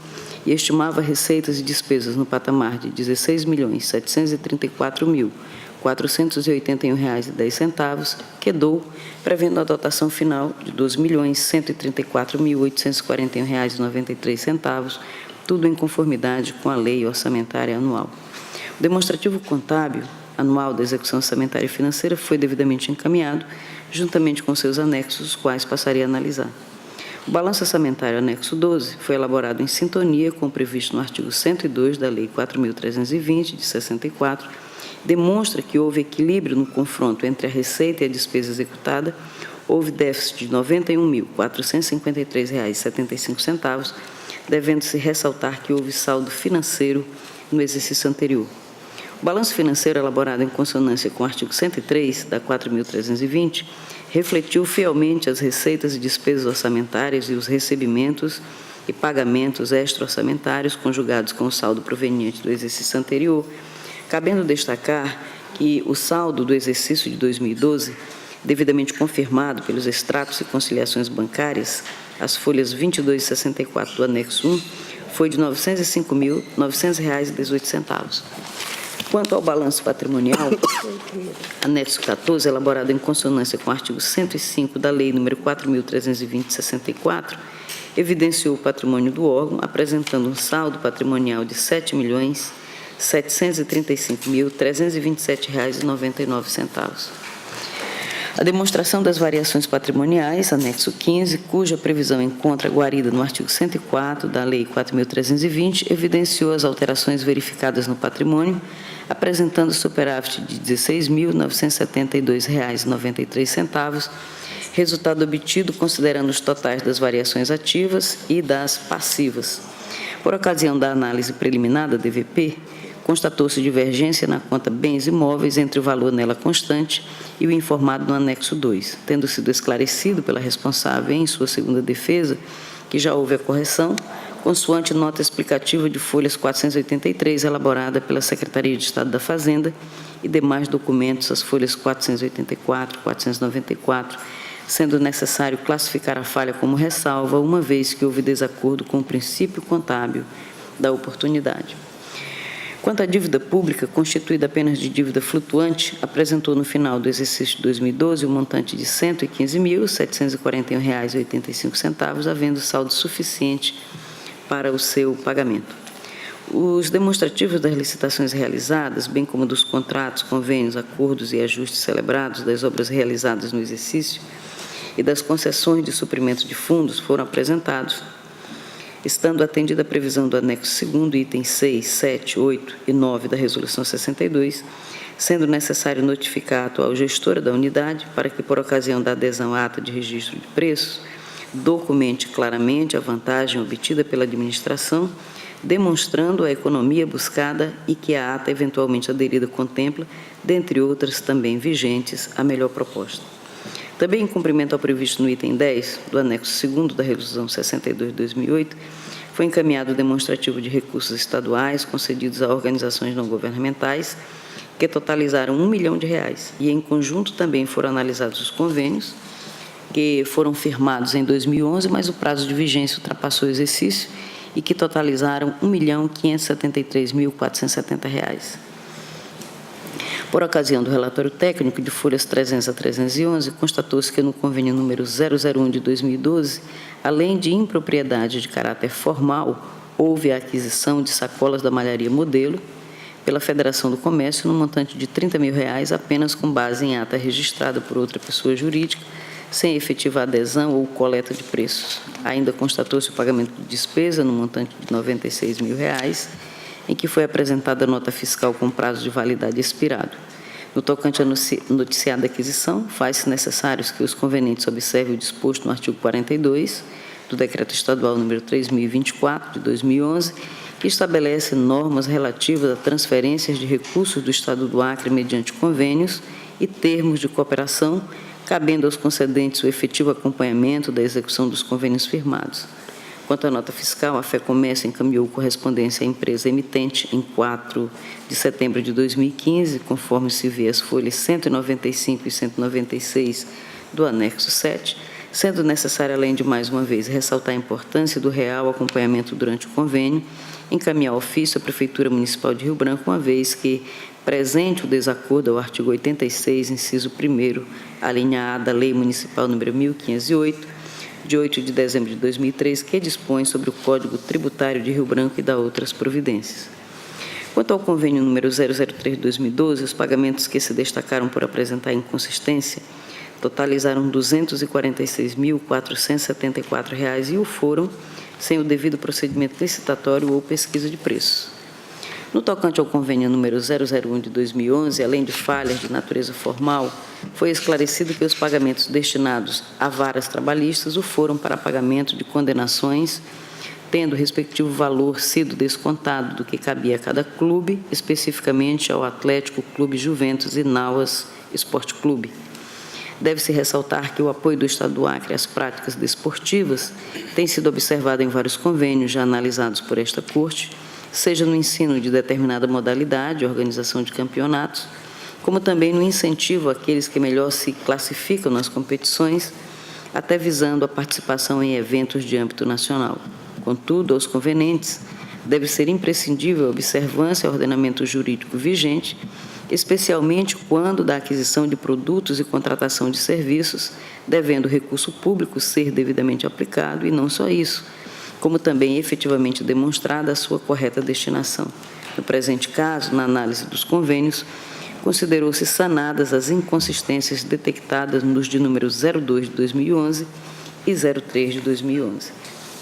S4: e estimava receitas e despesas no patamar de R$ 16.734.481,10, quedou, prevendo a dotação final de R$ 12.134.841,93, tudo em conformidade com a Lei Orçamentária Anual. O demonstrativo contábil anual da execução orçamentária e financeira foi devidamente encaminhado, juntamente com seus anexos, os quais passarei a analisar. O balanço orçamentário anexo 12 foi elaborado em sintonia com o previsto no artigo 102 da Lei 4.320, de 64, demonstra que houve equilíbrio no confronto entre a receita e a despesa executada, houve déficit de R$ 91.453,75, devendo-se ressaltar que houve saldo financeiro no exercício anterior. O balanço financeiro elaborado em consonância com o artigo 103 da 4.320 refletiu fielmente as receitas e despesas orçamentárias e os recebimentos e pagamentos extra-orçamentários conjugados com o saldo proveniente do exercício anterior, cabendo destacar que o saldo do exercício de 2012, devidamente confirmado pelos extratos e conciliações bancárias, as folhas 22 e 64 do anexo 1, foi de R$ 905.900,18. Quanto ao balanço patrimonial, anexo 14, elaborado em consonância com o artigo 105 da Lei nº 4.320/64, evidenciou o patrimônio do órgão, apresentando um saldo patrimonial de R$ 7.735.327,99. A demonstração das variações patrimoniais, anexo 15, cuja previsão encontra guarida no artigo 104 da Lei 4.320, evidenciou as alterações verificadas no patrimônio, apresentando superávit de R$ 16.972,93, resultado obtido considerando os totais das variações ativas e das passivas. Por ocasião da análise preliminar da DVP, constatou-se divergência na conta bens imóveis entre o valor nela constante e o informado no anexo 2, tendo sido esclarecido pela responsável em sua segunda defesa que já houve a correção, consoante nota explicativa de folhas 483, elaborada pela Secretaria de Estado da Fazenda, e demais documentos, as folhas 484 e 494, sendo necessário classificar a falha como ressalva, uma vez que houve desacordo com o princípio contábil da oportunidade. Quanto à dívida pública, constituída apenas de dívida flutuante, apresentou no final do exercício de 2012 o montante de R$ 115.741,85, havendo saldo suficiente para o seu pagamento. Os demonstrativos das licitações realizadas, bem como dos contratos, convênios, acordos e ajustes celebrados, das obras realizadas no exercício e das concessões de suprimento de fundos foram apresentados, estando atendida a previsão do anexo 2º, itens 6, 7, 8 e 9 da Resolução 62, sendo necessário notificar a atual gestora da unidade para que, por ocasião da adesão à ata de registro de preços, documente claramente a vantagem obtida pela administração, demonstrando a economia buscada e que a ata eventualmente aderida contempla, dentre outras também vigentes, a melhor proposta. Também em cumprimento ao previsto no item 10 do anexo 2º da Resolução 62 de 2008, foi encaminhado o demonstrativo de recursos estaduais concedidos a organizações não governamentais, que totalizaram R$ 1 milhão, e em conjunto também foram analisados os convênios, que foram firmados em 2011, mas o prazo de vigência ultrapassou o exercício e que totalizaram R$ 1.573.470. Por ocasião do relatório técnico de folhas 300 a 311, constatou-se que no convênio número 001 de 2012, além de impropriedade de caráter formal, houve a aquisição de sacolas da malharia modelo pela Federação do Comércio no montante de R$ 30 mil, apenas com base em ata registrada por outra pessoa jurídica, sem efetiva adesão ou coleta de preços. Ainda constatou-se o pagamento de despesa no montante de R$ 96 mil, em que foi apresentada nota fiscal com prazo de validade expirado. No tocante à noticiada aquisição, faz-se necessário que os convenientes observem o disposto no artigo 42 do Decreto Estadual número 3024, de 2011, que estabelece normas relativas a transferências de recursos do Estado do Acre mediante convênios e termos de cooperação, cabendo aos concedentes o efetivo acompanhamento da execução dos convênios firmados. Quanto à nota fiscal, a FEComércio encaminhou correspondência à empresa emitente em 4 de setembro de 2015, conforme se vê as folhas 195 e 196 do anexo 7, sendo necessário, além de, mais uma vez, ressaltar a importância do real acompanhamento durante o convênio, encaminhar ofício à Prefeitura Municipal de Rio Branco, uma vez que, presente o desacordo ao artigo 86, inciso 1º, a linha A da Lei Municipal número 1508, de 8 de dezembro de 2003, que dispõe sobre o Código Tributário de Rio Branco e dá outras providências. Quanto ao convênio número 003 de 2012, os pagamentos que se destacaram por apresentar inconsistência totalizaram R$ 246.474 e o foram sem o devido procedimento licitatório ou pesquisa de preços. No tocante ao convênio número 001 de 2011, além de falhas de natureza formal, foi esclarecido que os pagamentos destinados a varas trabalhistas o foram para pagamento de condenações, tendo o respectivo valor sido descontado do que cabia a cada clube, especificamente ao Atlético Clube Juventus e Nauas Esporte Clube. Deve-se ressaltar que o apoio do Estado do Acre às práticas desportivas tem sido observado em vários convênios já analisados por esta Corte, seja no ensino de determinada modalidade, organização de campeonatos, como também no incentivo àqueles que melhor se classificam nas competições, até visando a participação em eventos de âmbito nacional. Contudo, aos convenientes, deve ser imprescindível a observância ao ordenamento jurídico vigente, especialmente quando da aquisição de produtos e contratação de serviços, devendo o recurso público ser devidamente aplicado, e não só isso, como também efetivamente demonstrada a sua correta destinação. No presente caso, na análise dos convênios, considerou-se sanadas as inconsistências detectadas nos de número 02 de 2011 e 03 de 2011.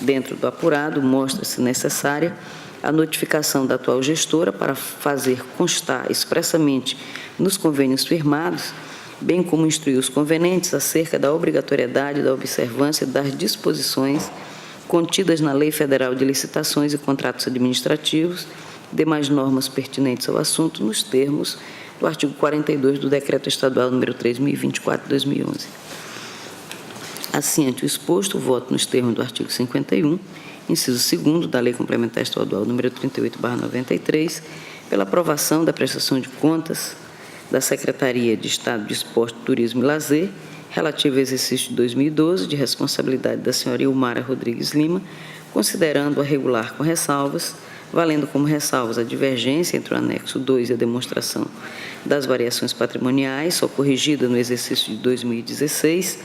S4: Dentro do apurado, mostra-se necessária a notificação da atual gestora para fazer constar expressamente nos convênios firmados, bem como instruir os convenientes acerca da obrigatoriedade da observância das disposições contidas na Lei Federal de Licitações e Contratos Administrativos, demais normas pertinentes ao assunto, nos termos do artigo 42 do Decreto Estadual número 3024 de 2011. Assim, ante o exposto, voto nos termos do artigo 51, inciso 2º da Lei Complementar Estadual número 38/93, pela aprovação da prestação de contas da Secretaria de Estado de Esporte, Turismo e Lazer, relativo ao exercício de 2012, de responsabilidade da senhora Ilmara Rodrigues Lima, considerando-a regular com ressalvas, valendo como ressalvas a divergência entre o anexo 2 e a demonstração das variações patrimoniais, só corrigida no exercício de 2016,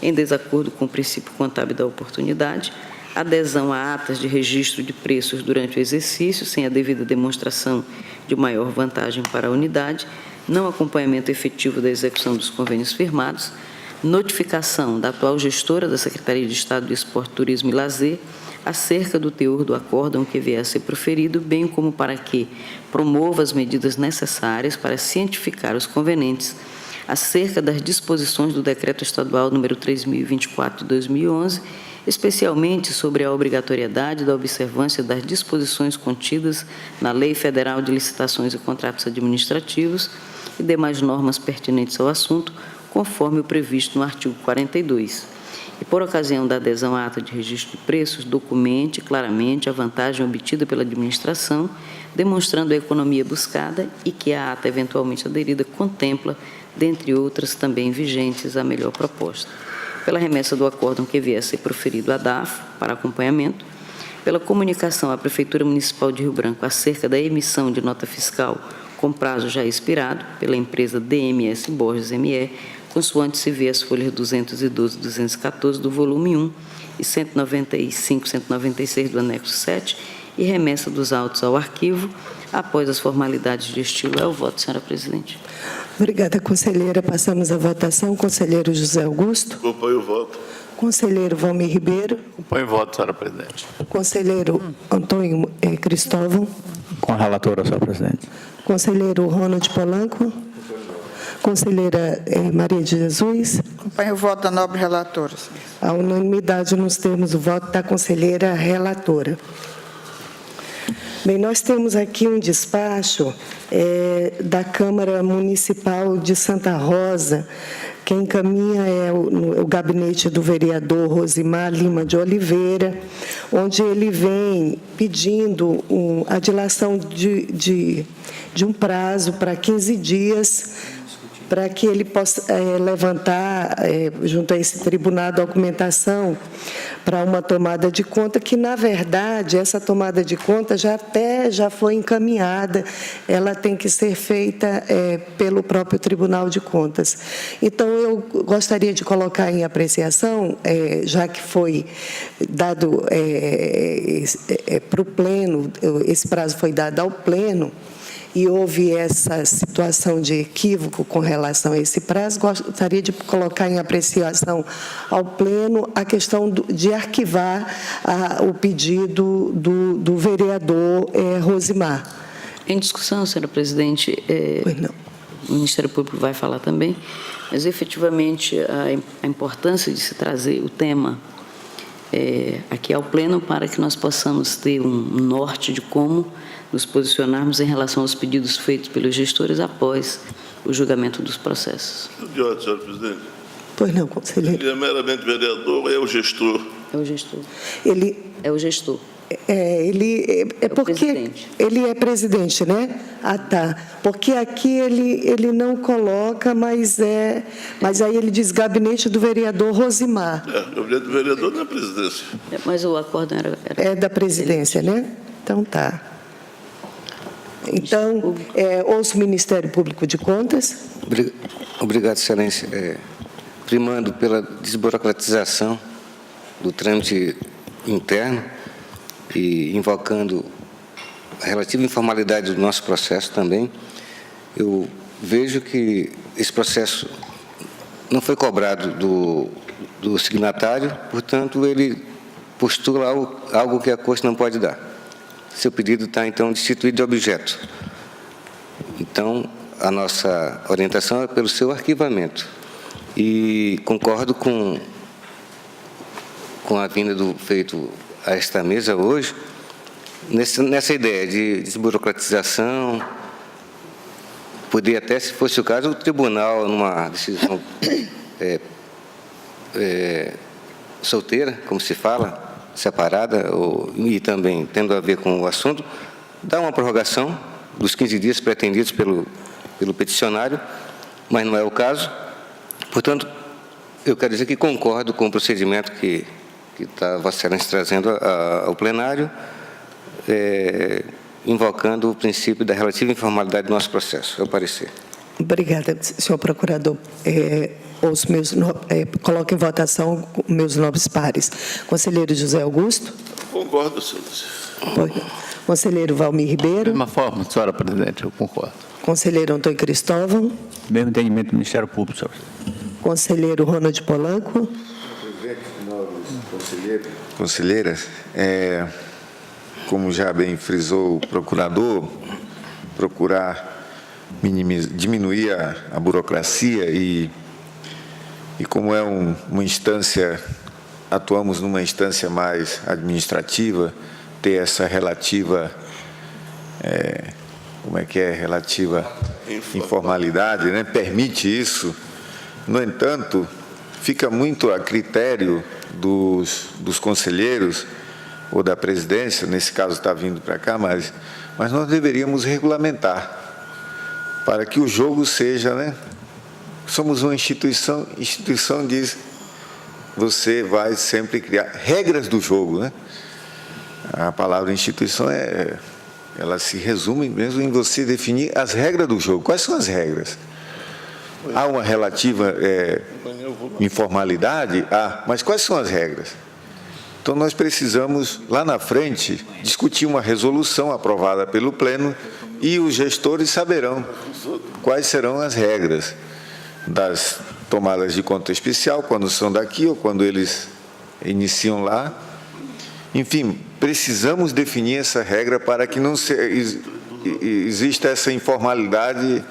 S4: em desacordo com o princípio contábil da oportunidade, adesão a atas de registro de preços durante o exercício, sem a devida demonstração de maior vantagem para a unidade, não acompanhamento efetivo da execução dos convênios firmados, notificação da atual gestora da Secretaria de Estado de Esporte, Turismo e Lazer acerca do teor do acórdão que vier a ser proferido, bem como para que promova as medidas necessárias para cientificar os convenientes acerca das disposições do Decreto Estadual número 3024 de 2011, especialmente sobre a obrigatoriedade da observância das disposições contidas na Lei Federal de Licitações e Contratos Administrativos e demais normas pertinentes ao assunto, conforme o previsto no artigo 42. E, por ocasião da adesão à ata de registro de preços, documente claramente a vantagem obtida pela administração, demonstrando a economia buscada e que a ata eventualmente aderida contempla, dentre outras também vigentes, a melhor proposta. Pela remessa do acórdão que vier a ser proferido à DAF para acompanhamento, pela comunicação à Prefeitura Municipal de Rio Branco acerca da emissão de nota fiscal com prazo já expirado pela empresa DMS Borges ME, consoante se vê as folhas 212 e 214 do volume 1 e 195 e 196 do anexo 7, e remessa dos autos ao arquivo, Após as formalidades de estilo, é o voto, senhora presidente.
S1: Obrigada, conselheira. Passamos à votação. Conselheiro José Augusto.
S2: Acompanho o voto.
S1: Conselheiro Valmir Ribeiro.
S5: Acompanho o voto, senhora presidente.
S1: Conselheiro Antônio Cristóvão.
S7: Com a relatora, senhora presidente.
S1: Conselheiro Ronald Polanco. Conselheira Maria de Jesus.
S6: Acompanho o voto da nobre relatora.
S1: A unanimidade nos termos do voto da conselheira relatora. Bem, nós temos aqui um despacho da Câmara Municipal de Santa Rosa. Quem encaminha é o gabinete do vereador Rosimar Lima de Oliveira, onde ele vem pedindo a dilação de um prazo para 15 dias, para que ele possa levantar, junto a esse tribunal, a documentação para uma tomada de conta, que, na verdade, essa tomada de conta já foi encaminhada, ela tem que ser feita pelo próprio Tribunal de Contas. Então, eu gostaria de colocar em apreciação, já que foi dado para o Pleno, esse prazo foi dado ao Pleno, e houve essa situação de equívoco com relação a esse prazo, gostaria de colocar em apreciação ao Pleno a questão de arquivar o pedido do vereador Rosimar.
S4: Em discussão, senhora presidente,
S1: Pois não.
S4: o Ministério Público vai falar também, mas, efetivamente, a importância de se trazer o tema aqui ao Pleno para que nós possamos ter um norte de como nos posicionarmos em relação aos pedidos feitos pelos gestores após o julgamento dos processos.
S2: De ordem, senhor presidente.
S1: Pois não, conselheiro.
S2: Ele é meramente vereador ou é o gestor?
S4: É o gestor.
S1: Ele
S4: É o gestor.
S1: é
S4: o
S1: porque
S4: presidente.
S1: ele é presidente, né? Ah, tá. Porque aqui ele não coloca, mas aí ele diz gabinete do vereador Rosimar.
S2: O gabinete do vereador na presidência.
S4: Mas o acordo era
S1: É da presidência, né? Então tá. Então, ouço o Ministério Público de Contas.
S3: Obrigado, excelência. Primando pela desburocratização do trâmite interno e invocando a relativa informalidade do nosso processo também, eu vejo que esse processo não foi cobrado do signatário, portanto, ele postula algo que a Corte não pode dar. Seu pedido está, então, destituído de objeto. Então, a nossa orientação é pelo seu arquivamento. E concordo com a vinda do feito a esta mesa hoje, nessa ideia de desburocratização, poder até, se fosse o caso, o tribunal, numa decisão solteira, como se fala, separada, e também tendo a ver com o assunto, dar uma prorrogação dos 15 dias pretendidos pelo peticionário, mas não é o caso. Portanto, eu quero dizer que concordo com o procedimento que está Vossa Excelência trazendo ao plenário, invocando o princípio da relativa informalidade do nosso processo. É o parecer.
S1: Obrigada, senhor procurador. Coloco em votação meus nobres pares. Conselheiro José Augusto.
S2: Concordo, senhor.
S1: Conselheiro Valmir
S5: Da
S1: Ribeiro.
S5: mesma forma, senhora presidente, eu concordo.
S1: Conselheiro Antônio Cristóvão.
S7: Mesmo entendimento do Ministério Público, senhora presidente.
S1: Conselheiro Ronald Polanco.
S8: Conselheiras, como já bem frisou o procurador, procurar diminuir a burocracia e como é uma instância, atuamos numa instância mais administrativa, ter essa relativa, relativa informalidade, né? Permite isso. No entanto, fica muito a critério dos conselheiros ou da presidência, nesse caso está vindo para cá, mas nós deveríamos regulamentar para que o jogo seja, né? Somos uma instituição diz, você vai sempre criar regras do jogo, né? A palavra instituição ela se resume mesmo em você definir as regras do jogo. Quais são as regras? Há uma relativa informalidade? Mas quais são as regras? Então, nós precisamos, lá na frente, discutir uma resolução aprovada pelo Pleno e os gestores saberão quais serão as regras das tomadas de conta especial, quando são daqui ou quando eles iniciam lá. Enfim, precisamos definir essa regra para que não exista essa informalidade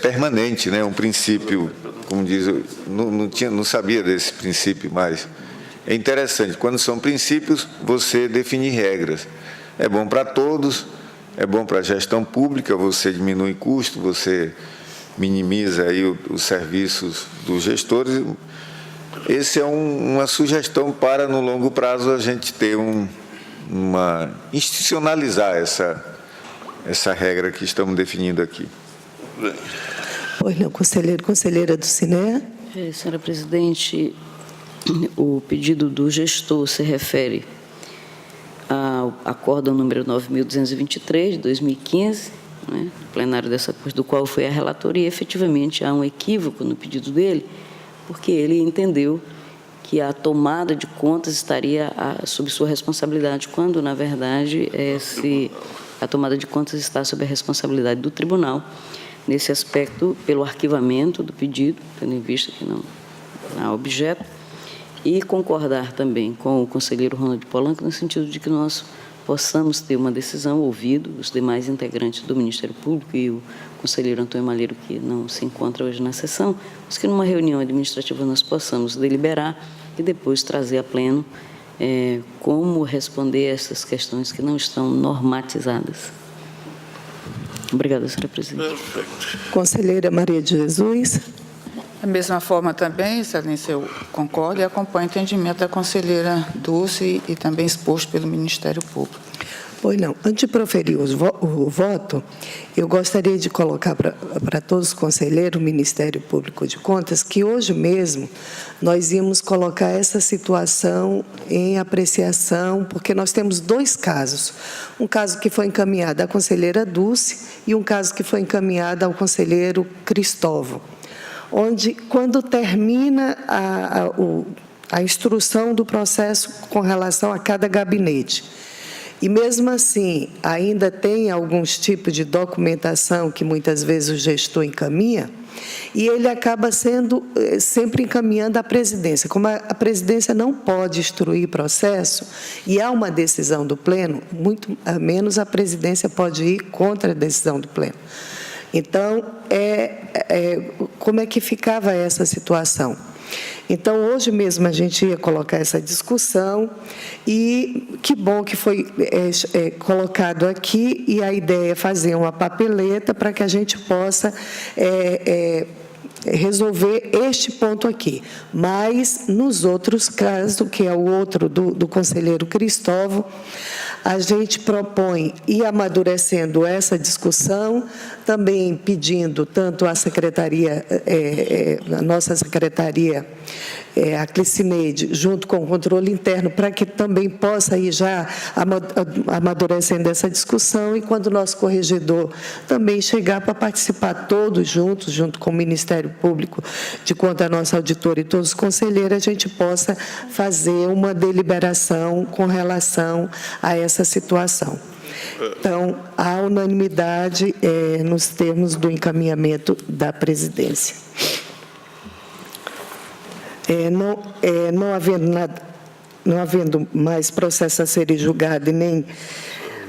S8: permanente, né? Um princípio, como diz, não sabia desse princípio, mas é interessante. Quando são princípios, você define regras. É bom para todos, é bom para a gestão pública, você diminui custo, você minimiza aí os serviços dos gestores. Essa é uma sugestão para, no longo prazo, a gente ter institucionalizar essa regra que estamos definindo aqui.
S1: Pois não, conselheiro, conselheira do SINEA.
S4: Senhora presidente, o pedido do gestor se refere ao acórdão número 9.223, de 2015, né, plenário dessa Corte, do qual foi a relatoria. Efetivamente, há um equívoco no pedido dele, porque ele entendeu que a tomada de contas estaria sob sua responsabilidade, quando, na verdade, a tomada de contas está sob a responsabilidade do tribunal. Nesse aspecto, pelo arquivamento do pedido, tendo em vista que não há objeto, e concordar também com o conselheiro Ronald Polanco, no sentido de que nós possamos ter uma decisão, ouvido os demais integrantes do Ministério Público e o conselheiro Antônio Malheiro, que não se encontra hoje na sessão, mas que numa reunião administrativa nós possamos deliberar e depois trazer a pleno como responder a essas questões que não estão normatizadas. Obrigada, senhora presidente.
S1: Conselheira Maria de Jesus.
S6: Da mesma forma também, excelência, eu concordo e acompanho o entendimento da conselheira Dulce e também exposto pelo Ministério Público.
S1: Pois não. Antes de proferir o voto, eu gostaria de colocar para todos os conselheiros, o Ministério Público de Contas, que hoje mesmo nós íamos colocar essa situação em apreciação, porque nós temos dois casos. Um caso que foi encaminhado à conselheira Dulce e um caso que foi encaminhado ao conselheiro Cristóvão, onde, quando termina a instrução do processo com relação a cada gabinete, e mesmo assim ainda tem alguns tipos de documentação que muitas vezes o gestor encaminha, e ele acaba sendo sempre encaminhando à presidência. Como a presidência não pode instruir processo, e há uma decisão do Pleno, muito menos a presidência pode ir contra a decisão do Pleno. Então, como é que ficava essa situação? Então, hoje mesmo a gente ia colocar essa discussão e que bom que foi colocado aqui, e a ideia é fazer uma papeleta para que a gente possa resolver este ponto aqui. Mas, nos outros casos, que é o outro do conselheiro Cristóvão, a gente propõe ir amadurecendo essa discussão, também pedindo tanto à secretaria, a nossa secretaria, a Clicineide, junto com o controle interno, para que também possa ir já amadurecendo essa discussão, e quando o nosso corregedor também chegar para participar todos juntos, junto com o Ministério Público de Contas, a nossa auditora e todos os conselheiros, a gente possa fazer uma deliberação com relação a essa situação. Então, há unanimidade nos termos do encaminhamento da presidência. Não havendo mais processo a ser julgado e nem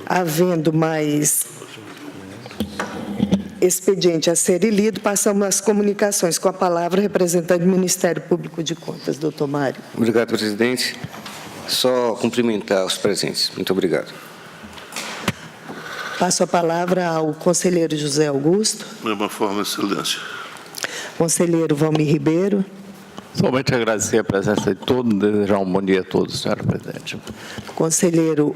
S1: havendo mais expediente a ser lido, passamos às comunicações. Com a palavra, o representante do Ministério Público de Contas, doutor Mário.
S3: Obrigado, presidente. Só cumprimentar os presentes. Muito obrigado.
S1: Passo a palavra ao conselheiro José Augusto.
S2: Mesma forma, excelência.
S1: Conselheiro Valmir Ribeiro.
S5: Somente agradecer a presença de todos e desejar um bom dia a todos, senhora presidente.
S1: Conselheiro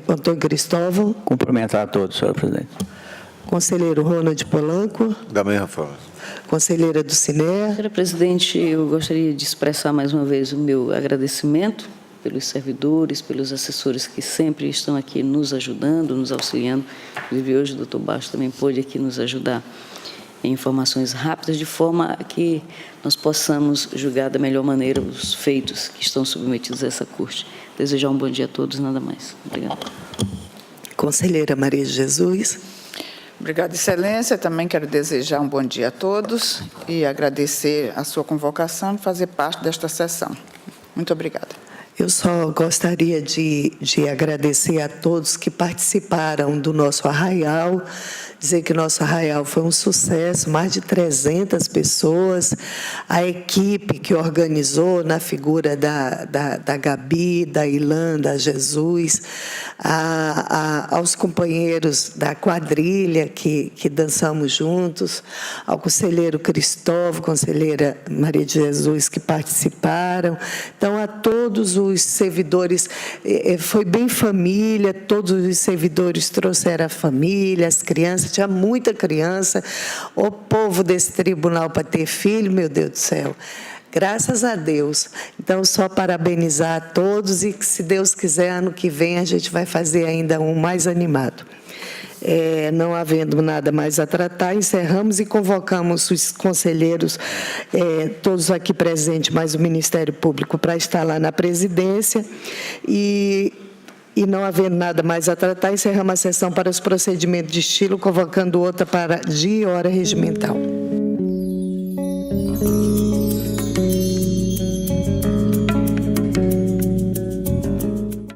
S1: Antônio Cristóvão.
S7: Cumprimentar a todos, senhora presidente.
S1: Conselheiro Ronald Polanco.
S8: Da mesma forma.
S1: Conselheira do SINEA.
S4: Senhora presidente, eu gostaria de expressar mais uma vez o meu agradecimento pelos servidores, pelos assessores que sempre estão aqui nos ajudando, nos auxiliando. Inclusive, hoje o doutor Baixo também pôde aqui nos ajudar. informações rápidas, de forma a que nós possamos julgar da melhor maneira os feitos que estão submetidos a essa corte. Desejar um bom dia a todos, nada mais. Obrigada.
S1: Conselheira Maria de Jesus.
S6: Obrigada, Excelência. Também quero desejar um bom dia a todos e agradecer a sua convocação e fazer parte desta sessão. Muito obrigada.
S1: Eu só gostaria de agradecer a todos que participaram do nosso arraial, dizer que nosso arraial foi um sucesso, mais de 300 pessoas, a equipe que organizou, na figura da Gabi, da Ilan, da Jesus, aos companheiros da quadrilha que dançamos juntos, ao conselheiro Cristóvão, conselheira Maria de Jesus, que participaram. Então, a todos os servidores, foi bem família, todos os servidores trouxeram a família, as crianças, tinha muita criança, o povo desse tribunal para ter filho, meu Deus do céu, graças a Deus. Então, só parabenizar a todos e que, se Deus quiser, ano que vem a gente vai fazer ainda um mais animado. Não havendo nada mais a tratar, encerramos e convocamos os conselheiros, todos aqui presentes, mais o Ministério Público, para estar lá na presidência. E não havendo nada mais a tratar, encerramos a sessão para os procedimentos de estilo, convocando outra de hora regimental.